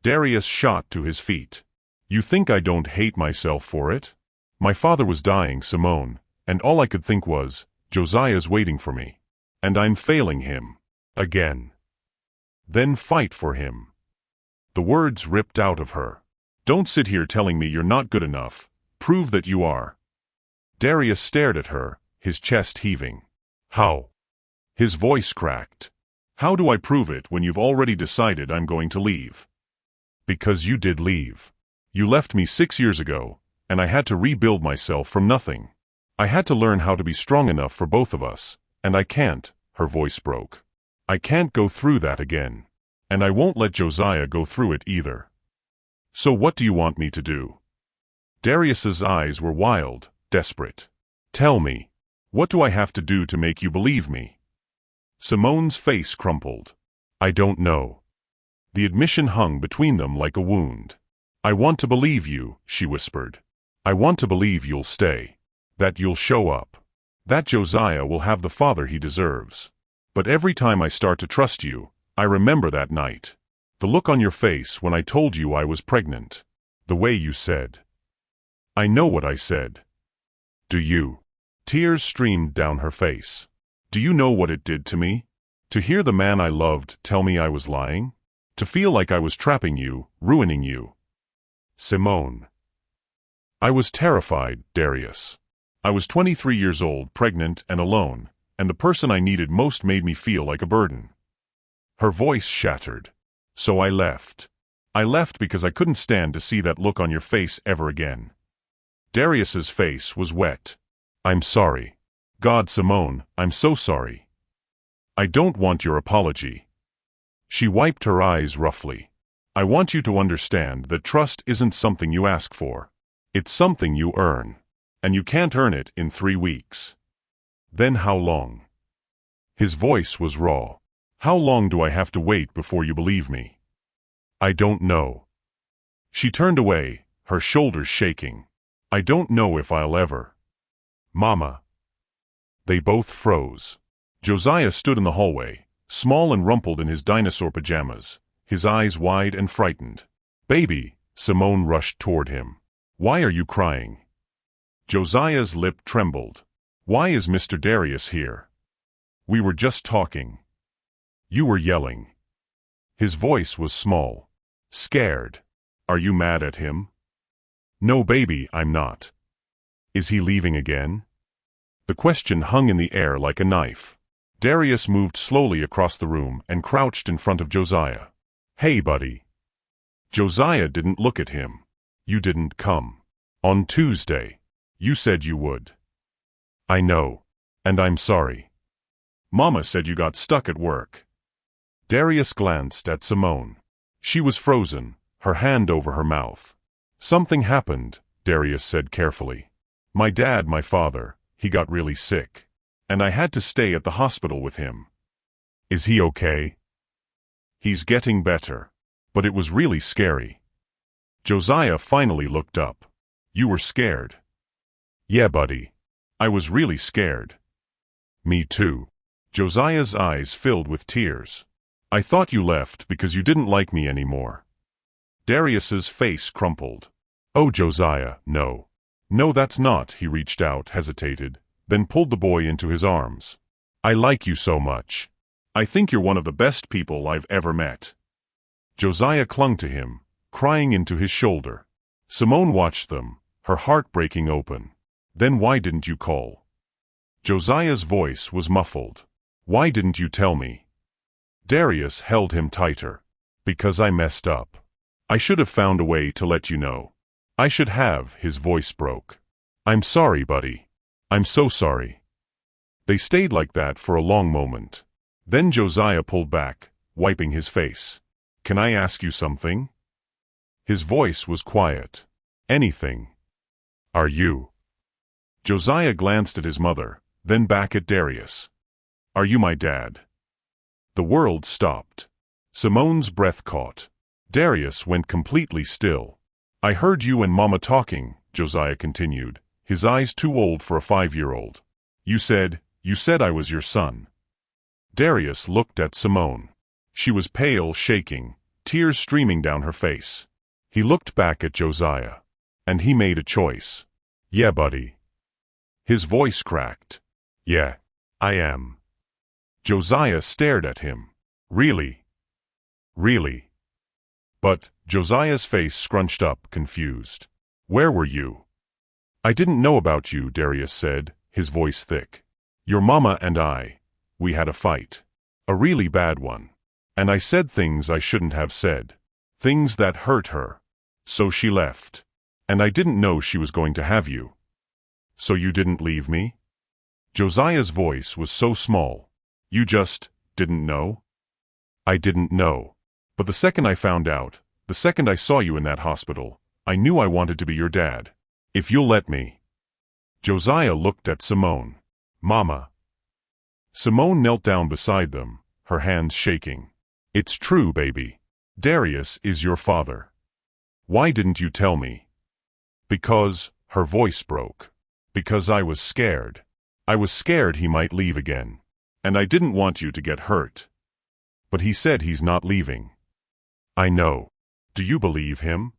Darius shot to his feet. You think I don't hate myself for it? My father was dying, Simone, and all I could think was, Josiah's waiting for me. And I'm failing him. Again. Then fight for him. The words ripped out of her. Don't sit here telling me you're not good enough. Prove that you are. Darius stared at her, his chest heaving. How? His voice cracked. How do I prove it when you've already decided I'm going to leave? Because you did leave. You left me 6 years ago, and I had to rebuild myself from nothing. I had to learn how to be strong enough for both of us, and I can't, her voice broke. I can't go through that again. And I won't let Josiah go through it either. So what do you want me to do? Darius's eyes were wild, desperate. Tell me, what do I have to do to make you believe me? Simone's face crumpled. I don't know. The admission hung between them like a wound. I want to believe you, she whispered. I want to believe you'll stay. That you'll show up. That Josiah will have the father he deserves. But every time I start to trust you, I remember that night. The look on your face when I told you I was pregnant. The way you said. I know what I said. Do you? Tears streamed down her face. Do you know what it did to me? To hear the man I loved tell me I was lying? To feel like I was trapping you, ruining you. Simone. I was terrified, Darius. I was 23 years old, pregnant and alone, and the person I needed most made me feel like a burden. Her voice shattered. So I left. I left because I couldn't stand to see that look on your face ever again. Darius's face was wet. I'm sorry. God, Simone, I'm so sorry. I don't want your apology. She wiped her eyes roughly. I want you to understand that trust isn't something you ask for. It's something you earn. And you can't earn it in 3 weeks. Then how long? His voice was raw. How long do I have to wait before you believe me? I don't know. She turned away, her shoulders shaking. I don't know if I'll ever. Mama. They both froze. Josiah stood in the hallway, small and rumpled in his dinosaur pajamas, his eyes wide and frightened. Baby, Simone rushed toward him. Why are you crying? Josiah's lip trembled. Why is Mr. Darius here? We were just talking. You were yelling. His voice was small. Scared. Are you mad at him? No, baby, I'm not. Is he leaving again? The question hung in the air like a knife. Darius moved slowly across the room and crouched in front of Josiah. Hey, buddy. Josiah didn't look at him. You didn't come. On Tuesday. You said you would. I know. And I'm sorry. Mama said you got stuck at work. Darius glanced at Simone. She was frozen, her hand over her mouth. Something happened, Darius said carefully. My father, he got really sick. And I had to stay at the hospital with him. Is he okay? He's getting better. But it was really scary. Josiah finally looked up. You were scared? Yeah, buddy. I was really scared. Me too. Josiah's eyes filled with tears. I thought you left because you didn't like me anymore. Darius's face crumpled. Oh, Josiah, no. No, that's not. He reached out, hesitated, then pulled the boy into his arms. I like you so much. I think you're one of the best people I've ever met. Josiah clung to him, crying into his shoulder. Simone watched them, her heart breaking open. Then why didn't you call? Josiah's voice was muffled. Why didn't you tell me? Darius held him tighter. Because I messed up. I should have found a way to let you know. I should have. His voice broke. I'm sorry, buddy. I'm so sorry. They stayed like that for a long moment. Then Josiah pulled back, wiping his face. Can I ask you something? His voice was quiet. Anything. Are you? Josiah glanced at his mother, then back at Darius. Are you my dad? The world stopped. Simone's breath caught. Darius went completely still. I heard you and Mama talking, Josiah continued, his eyes too old for a 5-year-old. You said I was your son. Darius looked at Simone. She was pale, shaking, tears streaming down her face. He looked back at Josiah. And he made a choice. Yeah, buddy. His voice cracked. Yeah, I am. Josiah stared at him. Really? Really? But Josiah's face scrunched up, confused. Where were you? I didn't know about you, Darius said, his voice thick. Your mama and we had a fight. A really bad one. And I said things I shouldn't have said. Things that hurt her. So she left. And I didn't know she was going to have you. So you didn't leave me? Josiah's voice was so small. You just didn't know? I didn't know. But the second I found out, the second I saw you in that hospital, I knew I wanted to be your dad. If you'll let me. Josiah looked at Simone. Mama. Simone knelt down beside them, her hands shaking. It's true, baby. Darius is your father. Why didn't you tell me? Because, her voice broke. Because I was scared. I was scared he might leave again. And I didn't want you to get hurt. But he said he's not leaving. I know. Do you believe him?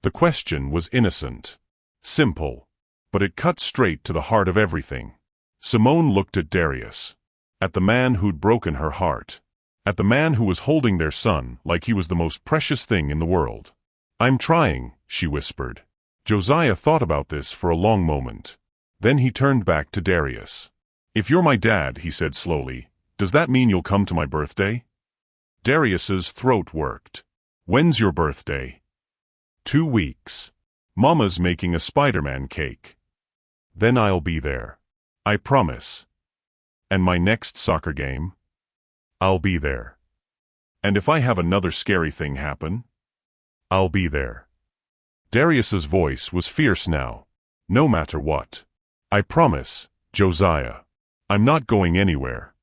The question was innocent. Simple. But it cut straight to the heart of everything. Simone looked at Darius. At the man who'd broken her heart. At the man who was holding their son like he was the most precious thing in the world. I'm trying, she whispered. Josiah thought about this for a long moment. Then he turned back to Darius. If you're my dad, he said slowly, does that mean you'll come to my birthday? Darius's throat worked. When's your birthday? 2 weeks. Mama's making a Spider-Man cake. Then I'll be there. I promise. And my next soccer game? I'll be there. And if I have another scary thing happen? I'll be there. Darius's voice was fierce now. No matter what. I promise, Josiah. I'm not going anywhere.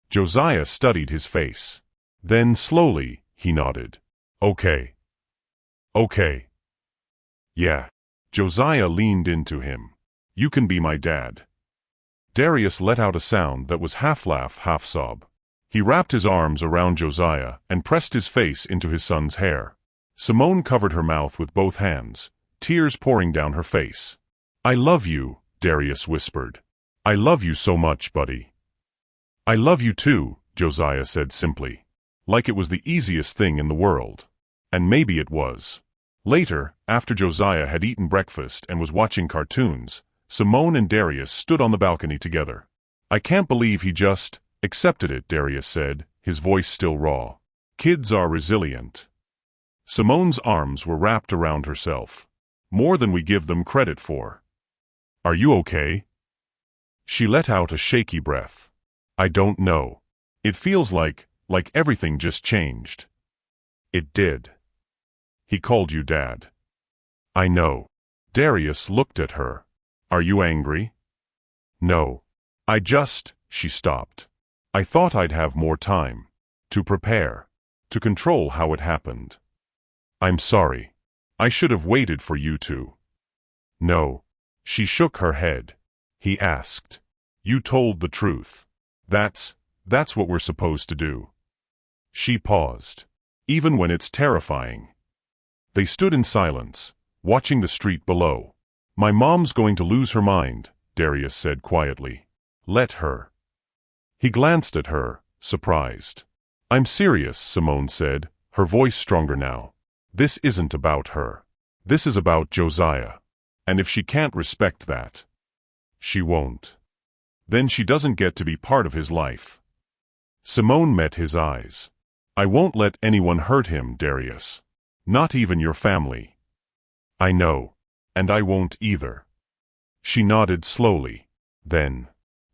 Josiah studied his face. Then slowly, he nodded. Okay. Okay. Yeah. Josiah leaned into him. You can be my dad. Darius let out a sound that was half laugh, half sob. He wrapped his arms around Josiah and pressed his face into his son's hair. Simone covered her mouth with both hands, tears pouring down her face. I love you, Darius whispered. I love you so much, buddy. I love you too, Josiah said simply. Like it was the easiest thing in the world. And maybe it was. Later, after Josiah had eaten breakfast and was watching cartoons, Simone and Darius stood on the balcony together. I can't believe he just accepted it, Darius said, his voice still raw. Kids are resilient. Simone's arms were wrapped around herself. More than we give them credit for. Are you okay? She let out a shaky breath. I don't know. It feels like everything just changed. It did. He called you Dad. I know. Darius looked at her. Are you angry? No. She stopped. I thought I'd have more time. To prepare. To control how it happened. I'm sorry. I should have waited for you to. No. She shook her head. He asked. You told the truth. That's what we're supposed to do. She paused. Even when it's terrifying. They stood in silence, watching the street below. My mom's going to lose her mind, Darius said quietly. Let her. He glanced at her, surprised. I'm serious, Simone said, her voice stronger now. This isn't about her. This is about Josiah. And if she can't respect that, she won't. Then she doesn't get to be part of his life. Simone met his eyes. I won't let anyone hurt him, Darius. Not even your family. I know. And I won't either. She nodded slowly. Then.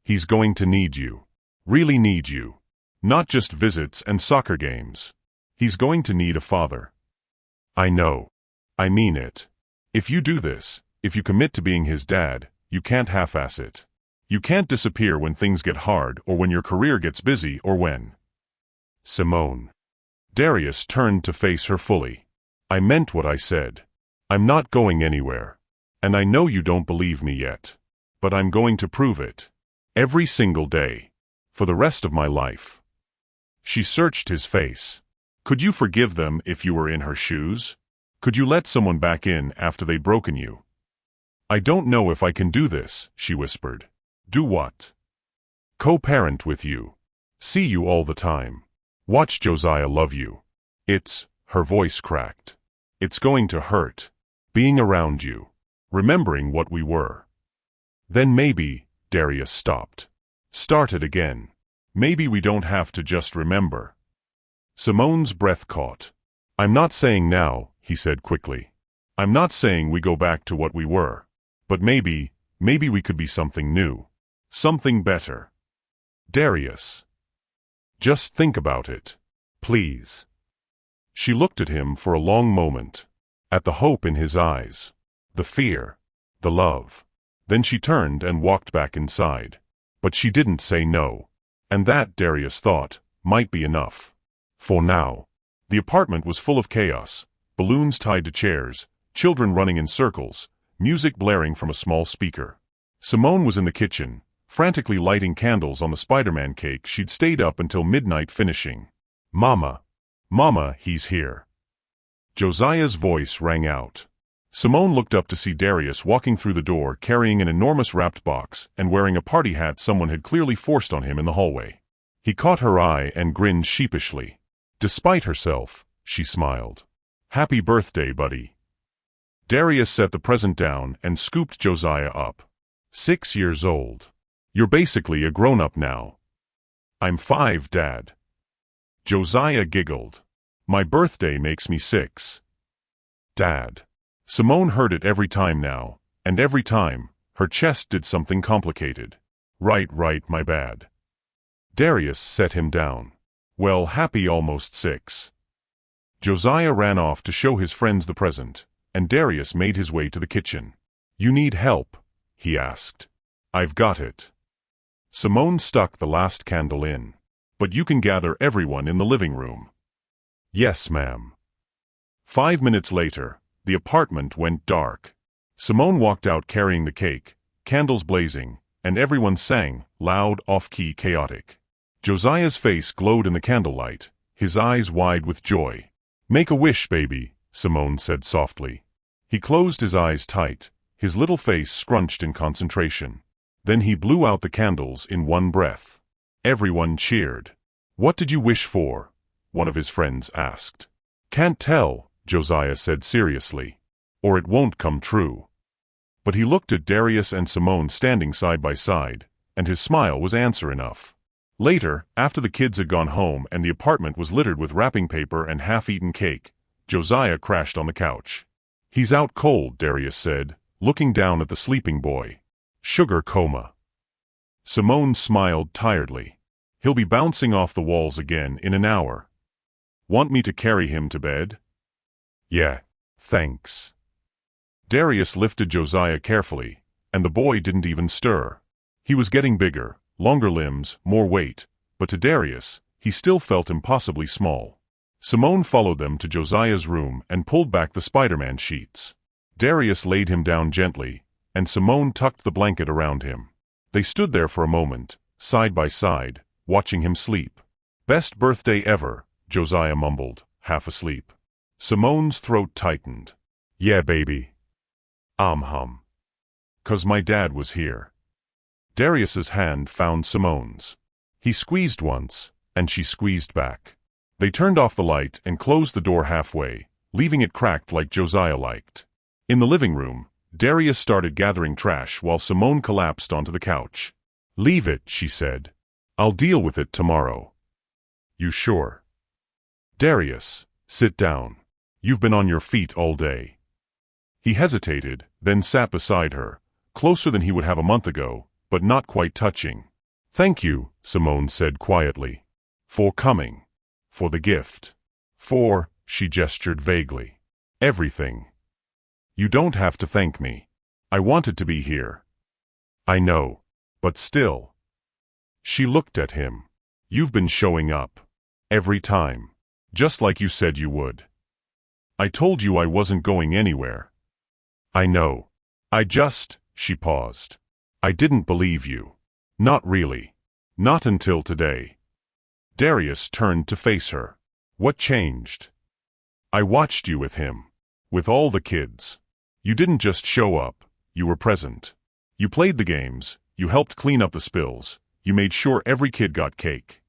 He's going to need you. Really need you. Not just visits and soccer games. He's going to need a father. I know. I mean it. If you do this, if you commit to being his dad, you can't half-ass it. You can't disappear when things get hard or when your career gets busy or when. Simone. Darius turned to face her fully. I meant what I said. I'm not going anywhere. And I know you don't believe me yet. But I'm going to prove it. Every single day. For the rest of my life. She searched his face. Could you forgive them if you were in her shoes? Could you let someone back in after they'd broken you? I don't know if I can do this, she whispered. Do what? Co-parent with you. See you all the time. Watch Josiah love you. Her voice cracked. It's going to hurt. Being around you. Remembering what we were. Then maybe, Darius stopped. Started again. Maybe we don't have to just remember. Simone's breath caught. I'm not saying now, he said quickly. I'm not saying we go back to what we were. But maybe we could be something new. Something better. Darius. Just think about it. Please. She looked at him for a long moment. At the hope in his eyes. The fear. The love. Then she turned and walked back inside. But she didn't say no. And that, Darius thought, might be enough. For now. The apartment was full of chaos. Balloons tied to chairs, children running in circles, music blaring from a small speaker. Simone was in the kitchen, frantically lighting candles on the Spider-Man cake she'd stayed up until midnight finishing. Mama. Mama, he's here. Josiah's voice rang out. Simone looked up to see Darius walking through the door carrying an enormous wrapped box and wearing a party hat someone had clearly forced on him in the hallway. He caught her eye and grinned sheepishly. Despite herself, she smiled. Happy birthday, buddy. Darius set the present down and scooped Josiah up. 6 years old. You're basically a grown-up now. I'm 5, Dad. Josiah giggled. My birthday makes me 6. Dad. Simone heard it every time now, and every time, her chest did something complicated. Right, my bad. Darius set him down. Well, happy almost 6. Josiah ran off to show his friends the present, and Darius made his way to the kitchen. You need help? He asked. I've got it. Simone stuck the last candle in. But you can gather everyone in the living room. Yes, ma'am. 5 minutes later, the apartment went dark. Simone walked out carrying the cake, candles blazing, and everyone sang, loud, off-key, chaotic. Josiah's face glowed in the candlelight, his eyes wide with joy. Make a wish, baby, Simone said softly. He closed his eyes tight, his little face scrunched in concentration. Then he blew out the candles in one breath. Everyone cheered. What did you wish for? One of his friends asked. Can't tell, Josiah said seriously. Or it won't come true. But he looked at Darius and Simone standing side by side, and his smile was answer enough. Later, after the kids had gone home and the apartment was littered with wrapping paper and half-eaten cake, Josiah crashed on the couch. "He's out cold," Darius said, looking down at the sleeping boy. "Sugar coma." Simone smiled tiredly. "He'll be bouncing off the walls again in an hour. Want me to carry him to bed?" "Yeah, thanks." Darius lifted Josiah carefully, and the boy didn't even stir. He was getting bigger, longer limbs, more weight, but to Darius, he still felt impossibly small. Simone followed them to Josiah's room and pulled back the Spider-Man sheets. Darius laid him down gently, and Simone tucked the blanket around him. They stood there for a moment, side by side, watching him sleep. "Best birthday ever," Josiah mumbled, half asleep. Simone's throat tightened. "Yeah, baby. Hum. 'Cause my dad was here." Darius's hand found Simone's. He squeezed once, and she squeezed back. They turned off the light and closed the door halfway, leaving it cracked like Josiah liked. In the living room, Darius started gathering trash while Simone collapsed onto the couch. "Leave it," she said. "I'll deal with it tomorrow." "You sure?" "Darius, sit down. You've been on your feet all day." He hesitated, then sat beside her, closer than he would have a month ago, but not quite touching. "Thank you," Simone said quietly. "For coming. For the gift. For," she gestured vaguely, "everything. You don't have to thank me. I wanted to be here." "I know. But still." She looked at him. "You've been showing up. Every time. Just like you said you would. I told you I wasn't going anywhere." "I know. She paused. "I didn't believe you. Not really. Not until today." Darius turned to face her. "What changed?" "I watched you with him. With all the kids. You didn't just show up, you were present. You played the games, you helped clean up the spills, you made sure every kid got cake."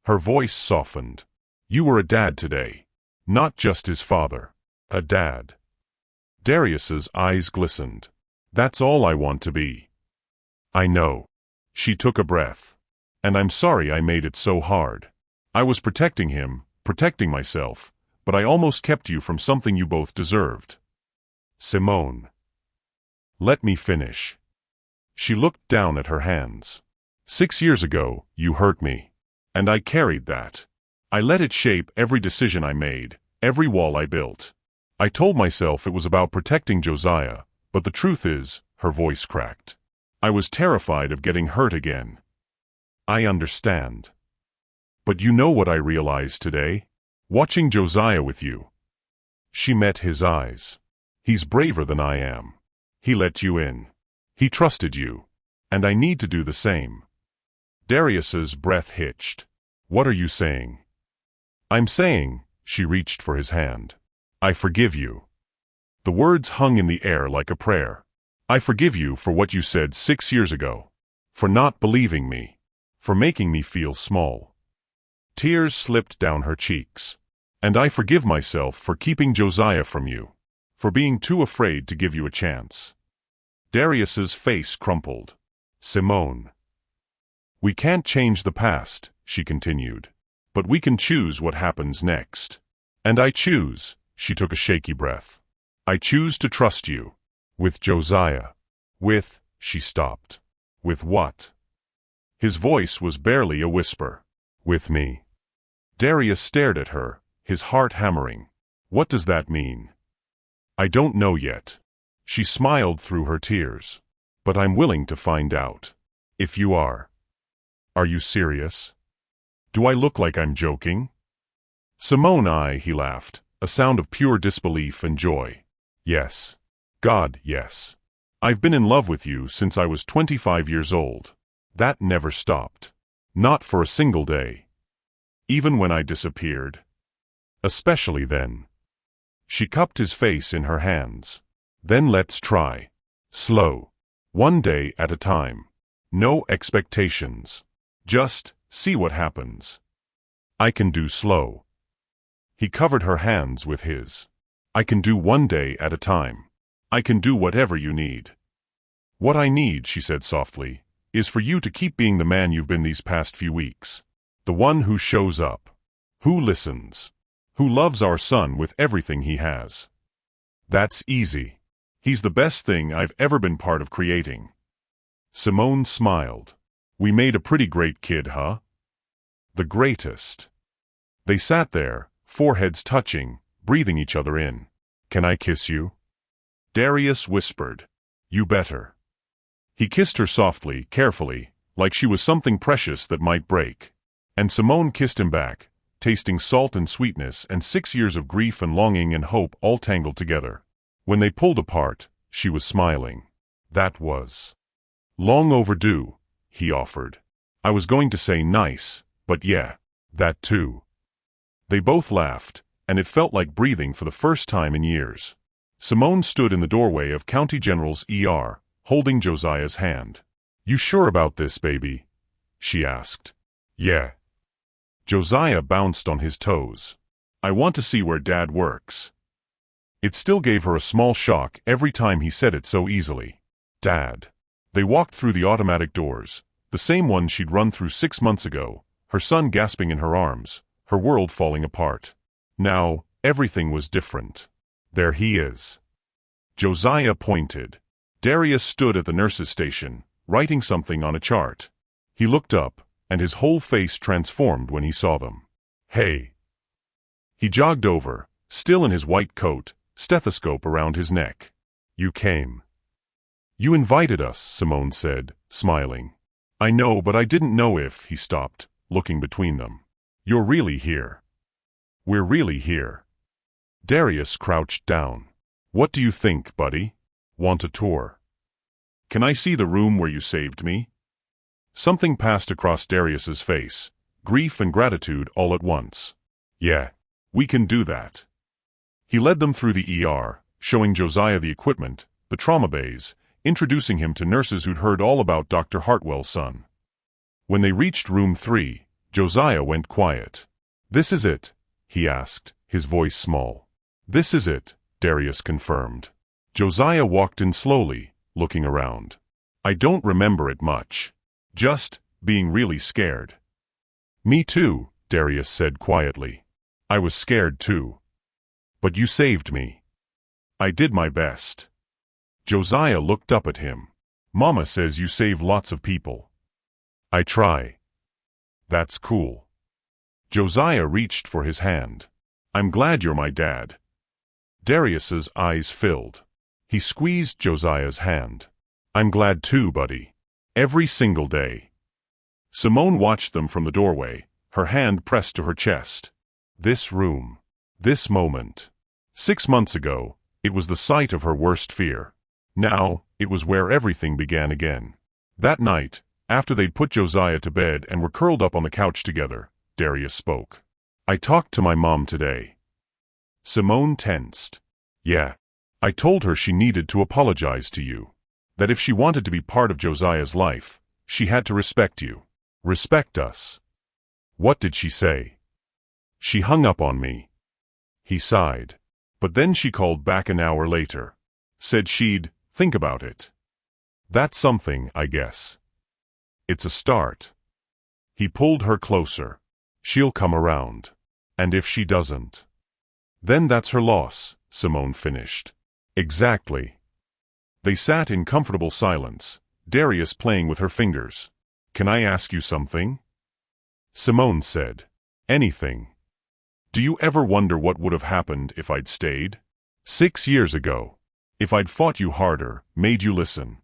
Her voice softened. "You were a dad today. Not just his father. A dad." Darius's eyes glistened. "That's all I want to be." "I know." She took a breath. "And I'm sorry I made it so hard. I was protecting him, protecting myself, but I almost kept you from something you both deserved." "Simone. Let me finish." She looked down at her hands. 6 years ago, you hurt me. And I carried that. I let it shape every decision I made, every wall I built. I told myself it was about protecting Josiah, but the truth is, her voice cracked, I was terrified of getting hurt again. I understand. But you know what I realized today? Watching Josiah with you. She met his eyes. He's braver than I am. He let you in. He trusted you. And I need to do the same. Darius's breath hitched. What are you saying? I'm saying, she reached for his hand, I forgive you. The words hung in the air like a prayer. I forgive you for what you said 6 years ago. For not believing me. For making me feel small. Tears slipped down her cheeks. And I forgive myself for keeping Josiah from you. For being too afraid to give you a chance. Darius's face crumpled. Simone. We can't change the past, she continued. But we can choose what happens next. And I choose, she took a shaky breath. I choose to trust you. With Josiah. With, she stopped. With what? His voice was barely a whisper. With me. Darius stared at her, his heart hammering. What does that mean? I don't know yet. She smiled through her tears. But I'm willing to find out. If you are. Are you serious? Do I look like I'm joking? Simone, he laughed, a sound of pure disbelief and joy. Yes. God, yes. I've been in love with you since I was 25 years old. That never stopped. Not for a single day. Even when I disappeared. Especially then. She cupped his face in her hands. Then let's try. Slow. One day at a time. No expectations. Just see what happens. I can do slow. He covered her hands with his. I can do one day at a time. I can do whatever you need. What I need, she said softly, is for you to keep being the man you've been these past few weeks. The one who shows up. Who listens. Who loves our son with everything he has. That's easy. He's the best thing I've ever been part of creating. Simone smiled. We made a pretty great kid, huh? The greatest. They sat there, foreheads touching, breathing each other in. Can I kiss you? Darius whispered. You better. He kissed her softly, carefully, like she was something precious that might break. And Simone kissed him back, tasting salt and sweetness and 6 years of grief and longing and hope all tangled together. When they pulled apart, she was smiling. That was long overdue, he offered. I was going to say nice, but yeah, that too. They both laughed, and it felt like breathing for the first time in years. Simone stood in the doorway of County General's ER, holding Josiah's hand. You sure about this, baby? She asked. Yeah. Josiah bounced on his toes. I want to see where Dad works. It still gave her a small shock every time he said it so easily. Dad. They walked through the automatic doors, the same ones she'd run through 6 months ago, her son gasping in her arms, her world falling apart. Now, everything was different. There he is. Josiah pointed. Darius stood at the nurse's station, writing something on a chart. He looked up, and his whole face transformed when he saw them. Hey. He jogged over, still in his white coat, stethoscope around his neck. You came. You invited us, Simone said, smiling. I know, but I didn't know if, he stopped, looking between them. You're really here. We're really here. Darius crouched down. What do you think, buddy? Want a tour? Can I see the room where you saved me? Something passed across Darius's face, grief and gratitude all at once. Yeah, we can do that. He led them through the ER, showing Josiah the equipment, the trauma bays, introducing him to nurses who'd heard all about Dr. Hartwell's son. When they reached room 3, Josiah went quiet. This is it, he asked, his voice small. This is it, Darius confirmed. Josiah walked in slowly, looking around. I don't remember it much. Just being really scared. Me too, Darius said quietly. I was scared too. But you saved me. I did my best. Josiah looked up at him. Mama says you save lots of people. I try. That's cool. Josiah reached for his hand. I'm glad you're my dad. Darius's eyes filled. He squeezed Josiah's hand. I'm glad too, buddy. Every single day. Simone watched them from the doorway, her hand pressed to her chest. This room. This moment. 6 months ago, it was the site of her worst fear. Now, it was where everything began again. That night, after they'd put Josiah to bed and were curled up on the couch together, Darius spoke. I talked to my mom today. Simone tensed. Yeah. I told her she needed to apologize to you. That if she wanted to be part of Josiah's life, she had to respect you. Respect us. What did she say? She hung up on me. He sighed. But then she called back an hour later. Said she'd think about it. That's something, I guess. It's a start. He pulled her closer. She'll come around. And if she doesn't? Then that's her loss, Simone finished. Exactly. They sat in comfortable silence, Darius playing with her fingers. Can I ask you something? Simone said. Anything. Do you ever wonder what would have happened if I'd stayed? 6 years ago. If I'd fought you harder, made you listen.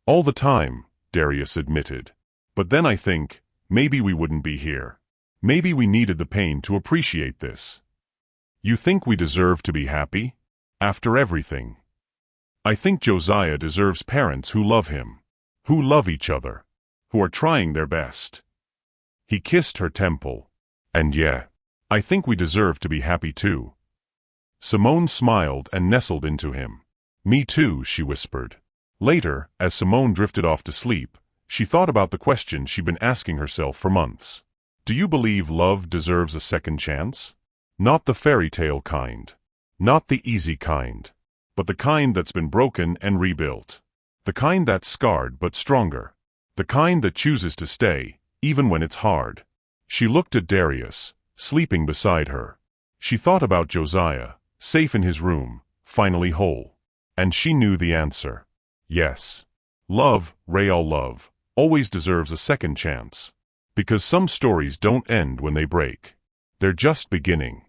All the time, Darius admitted. But then I think, maybe we wouldn't be here. Maybe we needed the pain to appreciate this. You think we deserve to be happy? After everything. I think Josiah deserves parents who love him. Who love each other. Who are trying their best. He kissed her temple. And yeah, I think we deserve to be happy too. Simone smiled and nestled into him. Me too, she whispered. Later, as Simone drifted off to sleep, she thought about the question she'd been asking herself for months. Do you believe love deserves a second chance? Not the fairy tale kind. Not the easy kind. But the kind that's been broken and rebuilt. The kind that's scarred but stronger. The kind that chooses to stay, even when it's hard. She looked at Darius, sleeping beside her. She thought about Josiah, safe in his room, finally whole. And she knew the answer. Yes. Love, real love, always deserves a second chance. Because some stories don't end when they break. They're just beginning.